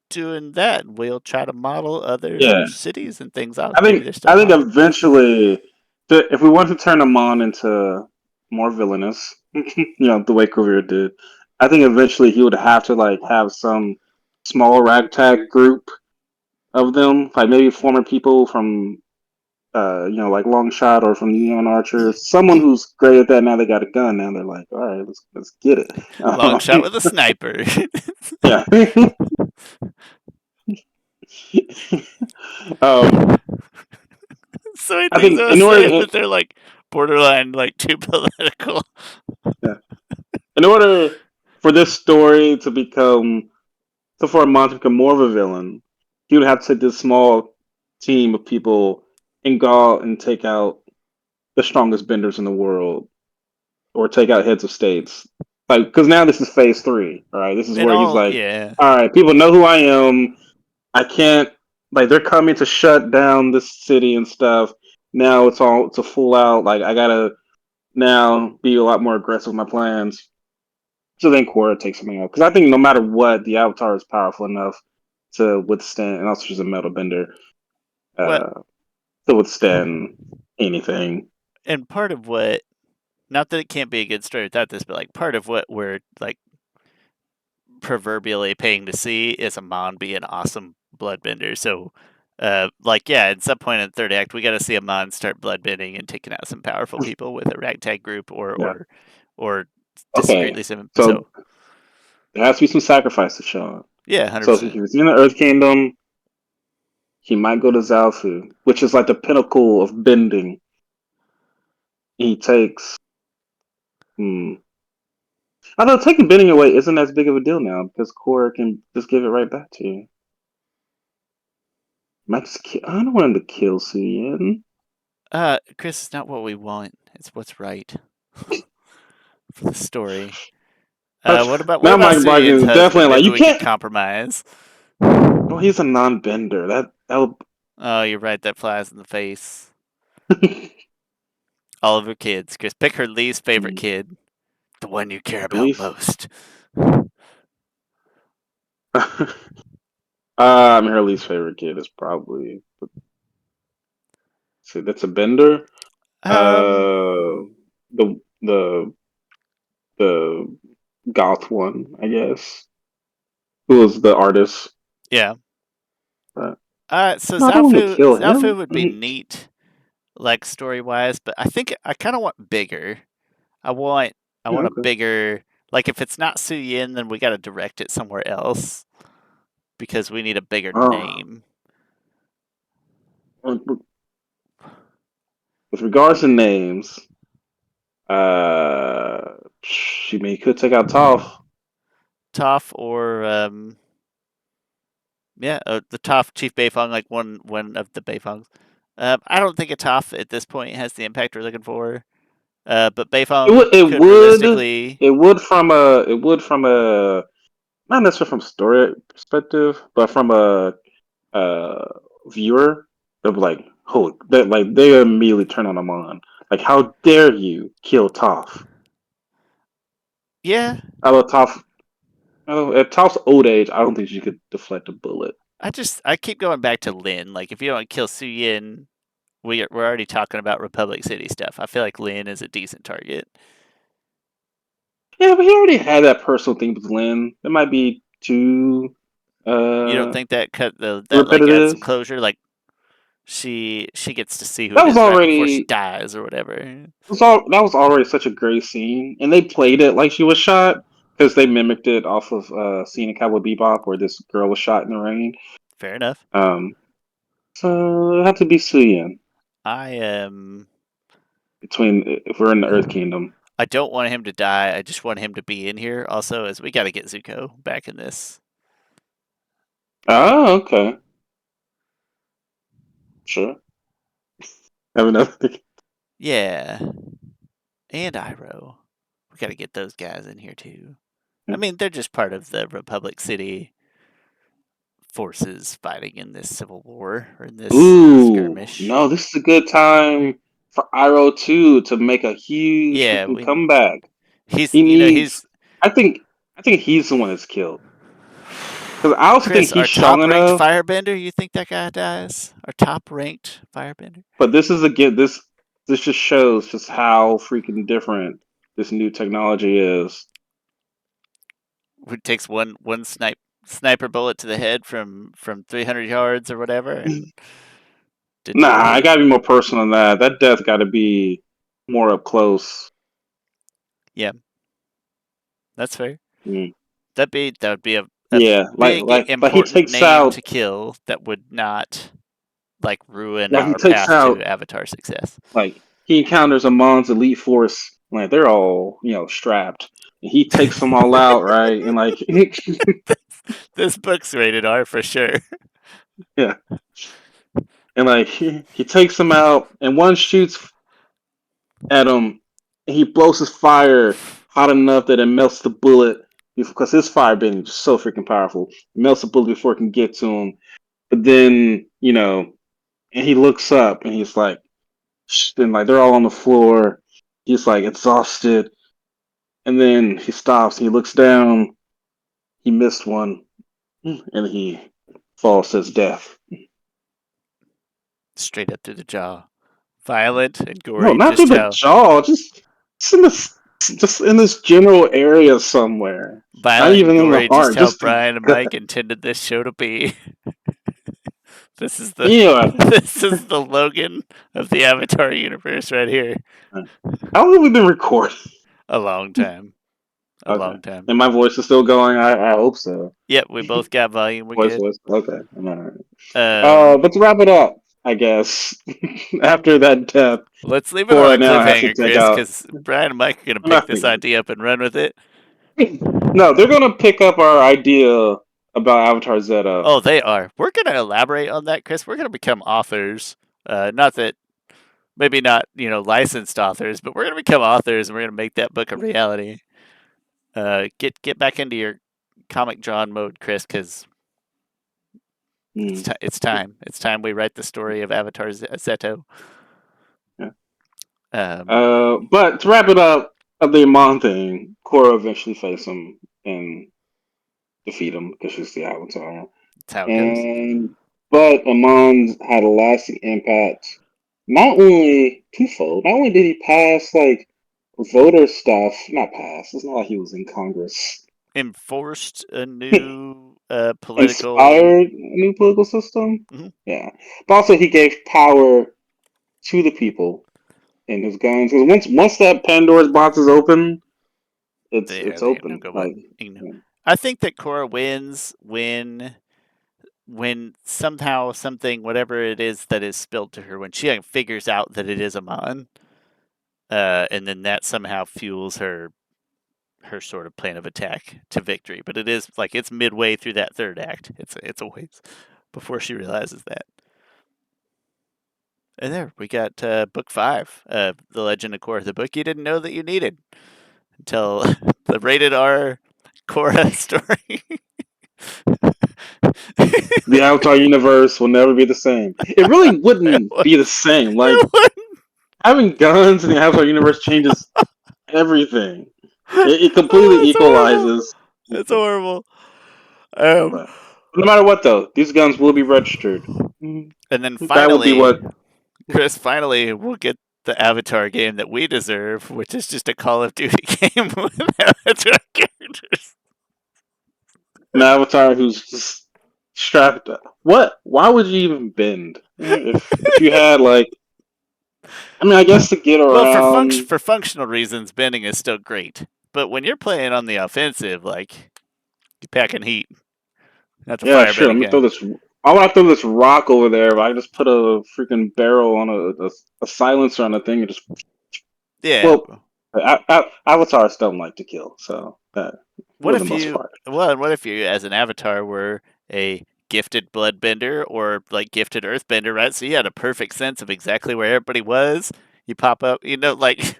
Speaker 1: doing that. We'll try to model other
Speaker 2: Yeah,
Speaker 1: cities and things out.
Speaker 2: I
Speaker 1: Maybe
Speaker 2: think
Speaker 1: they're still
Speaker 2: I think
Speaker 1: Amon.
Speaker 2: eventually, if we want to turn Amon into more villainous, the way Kuvira did, I think eventually he would have to like have some small ragtag group of them, like maybe former people from like Long Shot or from Neon Archers, someone who's great at that. Now they got a gun. Now they're like, all right, let's get it.
Speaker 1: Long shot with a sniper.
Speaker 2: Yeah. um,
Speaker 1: So many
Speaker 2: I
Speaker 1: things
Speaker 2: think
Speaker 1: I was
Speaker 2: in order,
Speaker 1: saying, but they're like borderline, like too political.
Speaker 2: yeah, in order for this story to become, so for Amon to become more of a villain, he would have to take this small team of people and go out and take out the strongest benders in the world, or take out heads of states. Like, because now this is phase three, all right? This is
Speaker 1: And
Speaker 2: where he's
Speaker 1: all,
Speaker 2: like,
Speaker 1: yeah.
Speaker 2: all right, people know who I am. I can't, like, they're coming to shut down this city and stuff. Now it's a full out, like, I gotta now be a lot more aggressive with my plans. So then Korra takes something out. Because I think no matter what, the Avatar is powerful enough to withstand, and also she's a metal bender,
Speaker 1: What?
Speaker 2: uh, to withstand anything.
Speaker 1: And part of what, not that it can't be a good story without this, but like part of what we're like proverbially paying to see is Amon be an awesome bloodbender. So, like, yeah, at some point in the third act, we got to see Amon start bloodbending and taking out some powerful people with a ragtag group,
Speaker 2: Yeah.
Speaker 1: or
Speaker 2: Okay.
Speaker 1: discreetly sim.
Speaker 2: So
Speaker 1: So,
Speaker 2: there has to be some sacrifices, Shawn.
Speaker 1: yeah, hundred
Speaker 2: So if
Speaker 1: percent.
Speaker 2: he's in the Earth Kingdom, he might go to Zaofu, which is like the pinnacle of bending. He takes. Hmm. Although taking bending away isn't as big of a deal now because Korra can just give it right back to you. Might just kill, I don't want him to kill Suyin.
Speaker 1: Chris, it's not what we want. It's what's right for the story. What
Speaker 2: Now
Speaker 1: about
Speaker 2: Mike Bargain
Speaker 1: Suyin's
Speaker 2: is
Speaker 1: husband?
Speaker 2: definitely like
Speaker 1: Maybe
Speaker 2: you
Speaker 1: we could
Speaker 2: can't.
Speaker 1: compromise.
Speaker 2: Oh, he's a non-bender. That'll
Speaker 1: Oh, you're right. That flies in the face. All of her kids. Chris, pick her least favorite kid. The one you care
Speaker 2: at
Speaker 1: about
Speaker 2: least.
Speaker 1: most.
Speaker 2: Her least favorite kid is probably, see, that's a bender.
Speaker 1: Um,
Speaker 2: Uh, the the goth one, I guess. who was the artist.
Speaker 1: Yeah.
Speaker 2: But
Speaker 1: So
Speaker 2: no, I don't want to kill
Speaker 1: Zaofu
Speaker 2: him.
Speaker 1: would be neat, like story wise, but I think I kind of want bigger. I want I
Speaker 2: Yeah,
Speaker 1: want a
Speaker 2: okay.
Speaker 1: bigger, like if it's not Su Yin, then we got to direct it somewhere else because we need a bigger
Speaker 2: Oh,
Speaker 1: name.
Speaker 2: with regards to names, she may could take out Toph.
Speaker 1: Toph or yeah, the Toph Chief Beifong, like one of the Beifongs. I don't think a Toph at this point has the impact we're looking for. But Beifong could realistically,
Speaker 2: It would from a not necessarily from a story perspective, but from a uh viewer of like, oh, that like they immediately turn on Amon. Like, how dare you kill Toph?
Speaker 1: yeah.
Speaker 2: Although Toph, at Toph's old age, I don't think she could deflect a bullet.
Speaker 1: I keep going back to Lin. Like if you don't kill Su Yin, we're already talking about Republic City stuff. I feel like Lin is a decent target.
Speaker 2: Yeah, but he already had that personal thing with Lynn. It might be too
Speaker 1: You don't
Speaker 2: uh
Speaker 1: think that like adds some
Speaker 2: repetitive.
Speaker 1: closure? Like she gets to see who
Speaker 2: That
Speaker 1: it
Speaker 2: was
Speaker 1: is right before she
Speaker 2: already
Speaker 1: dies or whatever.
Speaker 2: that was already such a great scene, and they played it like she was shot because they mimicked it off of scene in Cowboy Bebop where this girl was shot in the rain.
Speaker 1: Fair enough.
Speaker 2: Um, so it had to be Suyin
Speaker 1: I am.
Speaker 2: between if we're in the Earth Kingdom.
Speaker 1: I don't want him to die. I just want him to be in here. Also, as we got to get Zuko back in this.
Speaker 2: Oh, okay, sure. Have another.
Speaker 1: Yeah, and Iroh. We got to get those guys in here too. I mean, they're just part of the Republic City forces fighting in this civil war or in this
Speaker 2: Ooh,
Speaker 1: skirmish.
Speaker 2: no, this is a good time for Iroh too to make a huge
Speaker 1: Yeah,
Speaker 2: freaking
Speaker 1: we
Speaker 2: comeback.
Speaker 1: he's
Speaker 2: He
Speaker 1: he's
Speaker 2: needs. I think. I think he's the one that's killed because I also think
Speaker 1: Chris, our
Speaker 2: he's strong
Speaker 1: top ranked
Speaker 2: enough.
Speaker 1: firebender. You think that guy dies? Our top ranked firebender?
Speaker 2: But this is again. This just shows just how freaking different this new technology is.
Speaker 1: Who takes one sniper bullet to the head from 300 yards or whatever and
Speaker 2: Nah, I
Speaker 1: deteriorate.
Speaker 2: gotta be more personal than that. That death got to be more up close.
Speaker 1: Yeah, that's fair.
Speaker 2: Mm.
Speaker 1: That would be a
Speaker 2: Yeah,
Speaker 1: big
Speaker 2: like he
Speaker 1: important
Speaker 2: takes
Speaker 1: name
Speaker 2: out
Speaker 1: to kill that would not like ruin
Speaker 2: like he
Speaker 1: our
Speaker 2: takes
Speaker 1: path to
Speaker 2: out
Speaker 1: Avatar success.
Speaker 2: like he encounters Amon's elite force. Like they're all strapped. And he takes them all out, right? And like
Speaker 1: This book's rated R for sure.
Speaker 2: yeah, and like he takes them out, and one shoots at him, and he blows his fire hot enough that it melts the bullet because his fire being is so freaking powerful. It melts the bullet before it can get to him. But then and he looks up and he's like, and like they're all on the floor. He's like exhausted, and then he stops. He looks down. He missed one, and he falls to his death.
Speaker 1: Straight up to the jaw. Violent and
Speaker 2: No,
Speaker 1: gory,
Speaker 2: not through
Speaker 1: just
Speaker 2: the
Speaker 1: how
Speaker 2: jaw. Just in this general area somewhere. Not
Speaker 1: violent and
Speaker 2: even in the
Speaker 1: gory, just
Speaker 2: heart.
Speaker 1: how
Speaker 2: Just the
Speaker 1: Bryan and
Speaker 2: gut.
Speaker 1: Mike intended this show to be. This is the
Speaker 2: Yeah.
Speaker 1: this is the Logan of the Avatar universe right here.
Speaker 2: How long have we been recording?
Speaker 1: A long time. A
Speaker 2: Okay.
Speaker 1: long time.
Speaker 2: And my voice is still going. I hope so.
Speaker 1: Yep, we both got volume. We're good.
Speaker 2: Voice. Okay. I'm all right.
Speaker 1: Um,
Speaker 2: But to wrap it up, I guess after that death,
Speaker 1: let's leave it on
Speaker 2: Korra
Speaker 1: a
Speaker 2: now has to
Speaker 1: cliffhanger,
Speaker 2: take
Speaker 1: Chris,
Speaker 2: out.
Speaker 1: because Bryan and Mike are gonna
Speaker 2: I'm
Speaker 1: pick
Speaker 2: not
Speaker 1: this
Speaker 2: thinking.
Speaker 1: idea up and run with it.
Speaker 2: No, they're gonna pick up our idea about Avatar Zeta.
Speaker 1: Oh, they are. We're gonna elaborate on that, Chris. We're gonna become authors. Not that maybe not licensed authors, but we're gonna become authors and we're gonna make that book a reality. Get back into your comic John mode, Chris, because
Speaker 2: Mm,
Speaker 1: it's time. It's time we write the story of Avatar Zeto.
Speaker 2: yeah.
Speaker 1: Um,
Speaker 2: But to wrap it up, of the Amon thing, Korra eventually face him and defeat him because she's the Avatar.
Speaker 1: that's how it goes.
Speaker 2: And but Amon had a lasting impact. Not only twofold. Not only did he pass like voter stuff, not pass. It's not like he was in Congress.
Speaker 1: Enforced a new political.
Speaker 2: inspired new political system.
Speaker 1: Mhm.
Speaker 2: Yeah, but also he gave power to the people in his guns. Because once that Pandora's box is open, it's
Speaker 1: They have no
Speaker 2: open.
Speaker 1: go back.
Speaker 2: Like, yeah.
Speaker 1: I think that Korra wins when somehow something, whatever it is that is spilled to her, when she figures out that it is Amon, and then that somehow fuels her sort of plan of attack to victory. But it is like it's midway through that third act. It's a ways before she realizes that. And there we got book 5, The Legend of Korra, the book you didn't know that you needed until the rated R Korra story.
Speaker 2: The Avatar universe will never be the same. It really wouldn't be the same. Like, having guns in the Avatar universe changes everything. It completely
Speaker 1: Oh, it's horrible.
Speaker 2: equalizes.
Speaker 1: It's horrible.
Speaker 2: But no matter what, though, these guns will be registered.
Speaker 1: And then
Speaker 2: That will be
Speaker 1: finally,
Speaker 2: what.
Speaker 1: Chris, finally, we'll get the Avatar game that we deserve, which is just a Call of Duty game with Avatar characters.
Speaker 2: An Avatar who's just strapped up. What? Why would you even bend? If you had, like, I mean, I guess to get
Speaker 1: Well,
Speaker 2: around.
Speaker 1: for functional reasons, bending is still great. But when you're playing on the offensive, like you're packing heat, not the
Speaker 2: Yeah, sure.
Speaker 1: firebending
Speaker 2: Let me
Speaker 1: guy.
Speaker 2: throw this. I want to throw this rock over there, but I just put a freaking barrel on a silencer on the thing and just.
Speaker 1: Yeah.
Speaker 2: Well, avatars don't like to kill, so that
Speaker 1: What
Speaker 2: for the
Speaker 1: if
Speaker 2: most
Speaker 1: you?
Speaker 2: part.
Speaker 1: Well, what if you, as an Avatar, were a gifted bloodbender or like gifted earthbender, right? So you had a perfect sense of exactly where everybody was. You pop up, like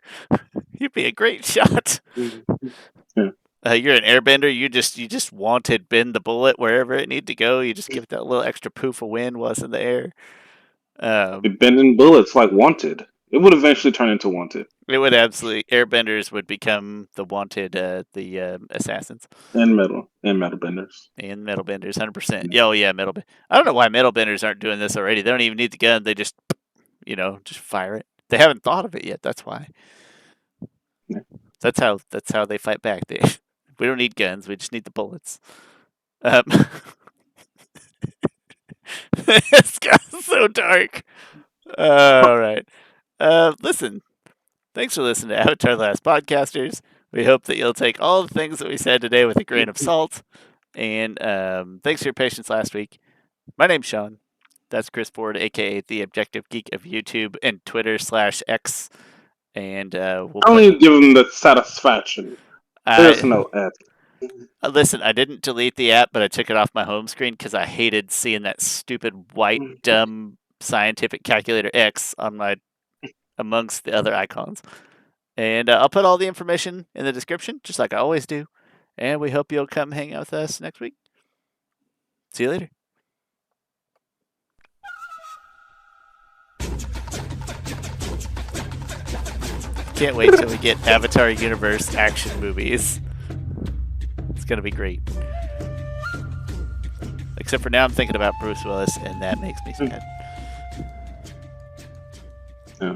Speaker 1: you'd be a great shot.
Speaker 2: Yeah.
Speaker 1: You're an airbender. You just wanted bend the bullet wherever it needed to go. You just give it that little extra poof of wind while it's in the air.
Speaker 2: Bending bullets like Wanted. It would eventually turn into Wanted
Speaker 1: It would absolutely airbenders would become the wanted, the assassins
Speaker 2: and metal benders.
Speaker 1: and metal benders, 100%.
Speaker 2: Yeah.
Speaker 1: Yeah, oh yeah, metal. I don't know why metal benders aren't doing this already. They don't even need the gun. They just fire it. They haven't thought of it yet. That's why.
Speaker 2: Yeah.
Speaker 1: That's how they fight back. We don't need guns. We just need the bullets. Um, it's got so dark. All right. Listen. Thanks for listening to Avatar: The Last Podcasters. We hope that you'll take all the things that we said today with a grain of salt. And thanks for your patience last week. My name's Shawn. That's Chris Ford, aka the Objective Geek of YouTube and Twitter/X. And we'll
Speaker 2: I
Speaker 1: put.
Speaker 2: only give them the satisfaction. There's
Speaker 1: I
Speaker 2: no F.
Speaker 1: listen. I didn't delete the app, but I took it off my home screen because I hated seeing that stupid white dumb scientific calculator X on my amongst the other icons. And I'll put all the information in the description, just like I always do. And we hope you'll come hang out with us next week. See you later. Can't wait till we get Avatar Universe action movies. It's going to be great. Except for now, I'm thinking about Bruce Willis, and that makes me sad.
Speaker 2: Yeah.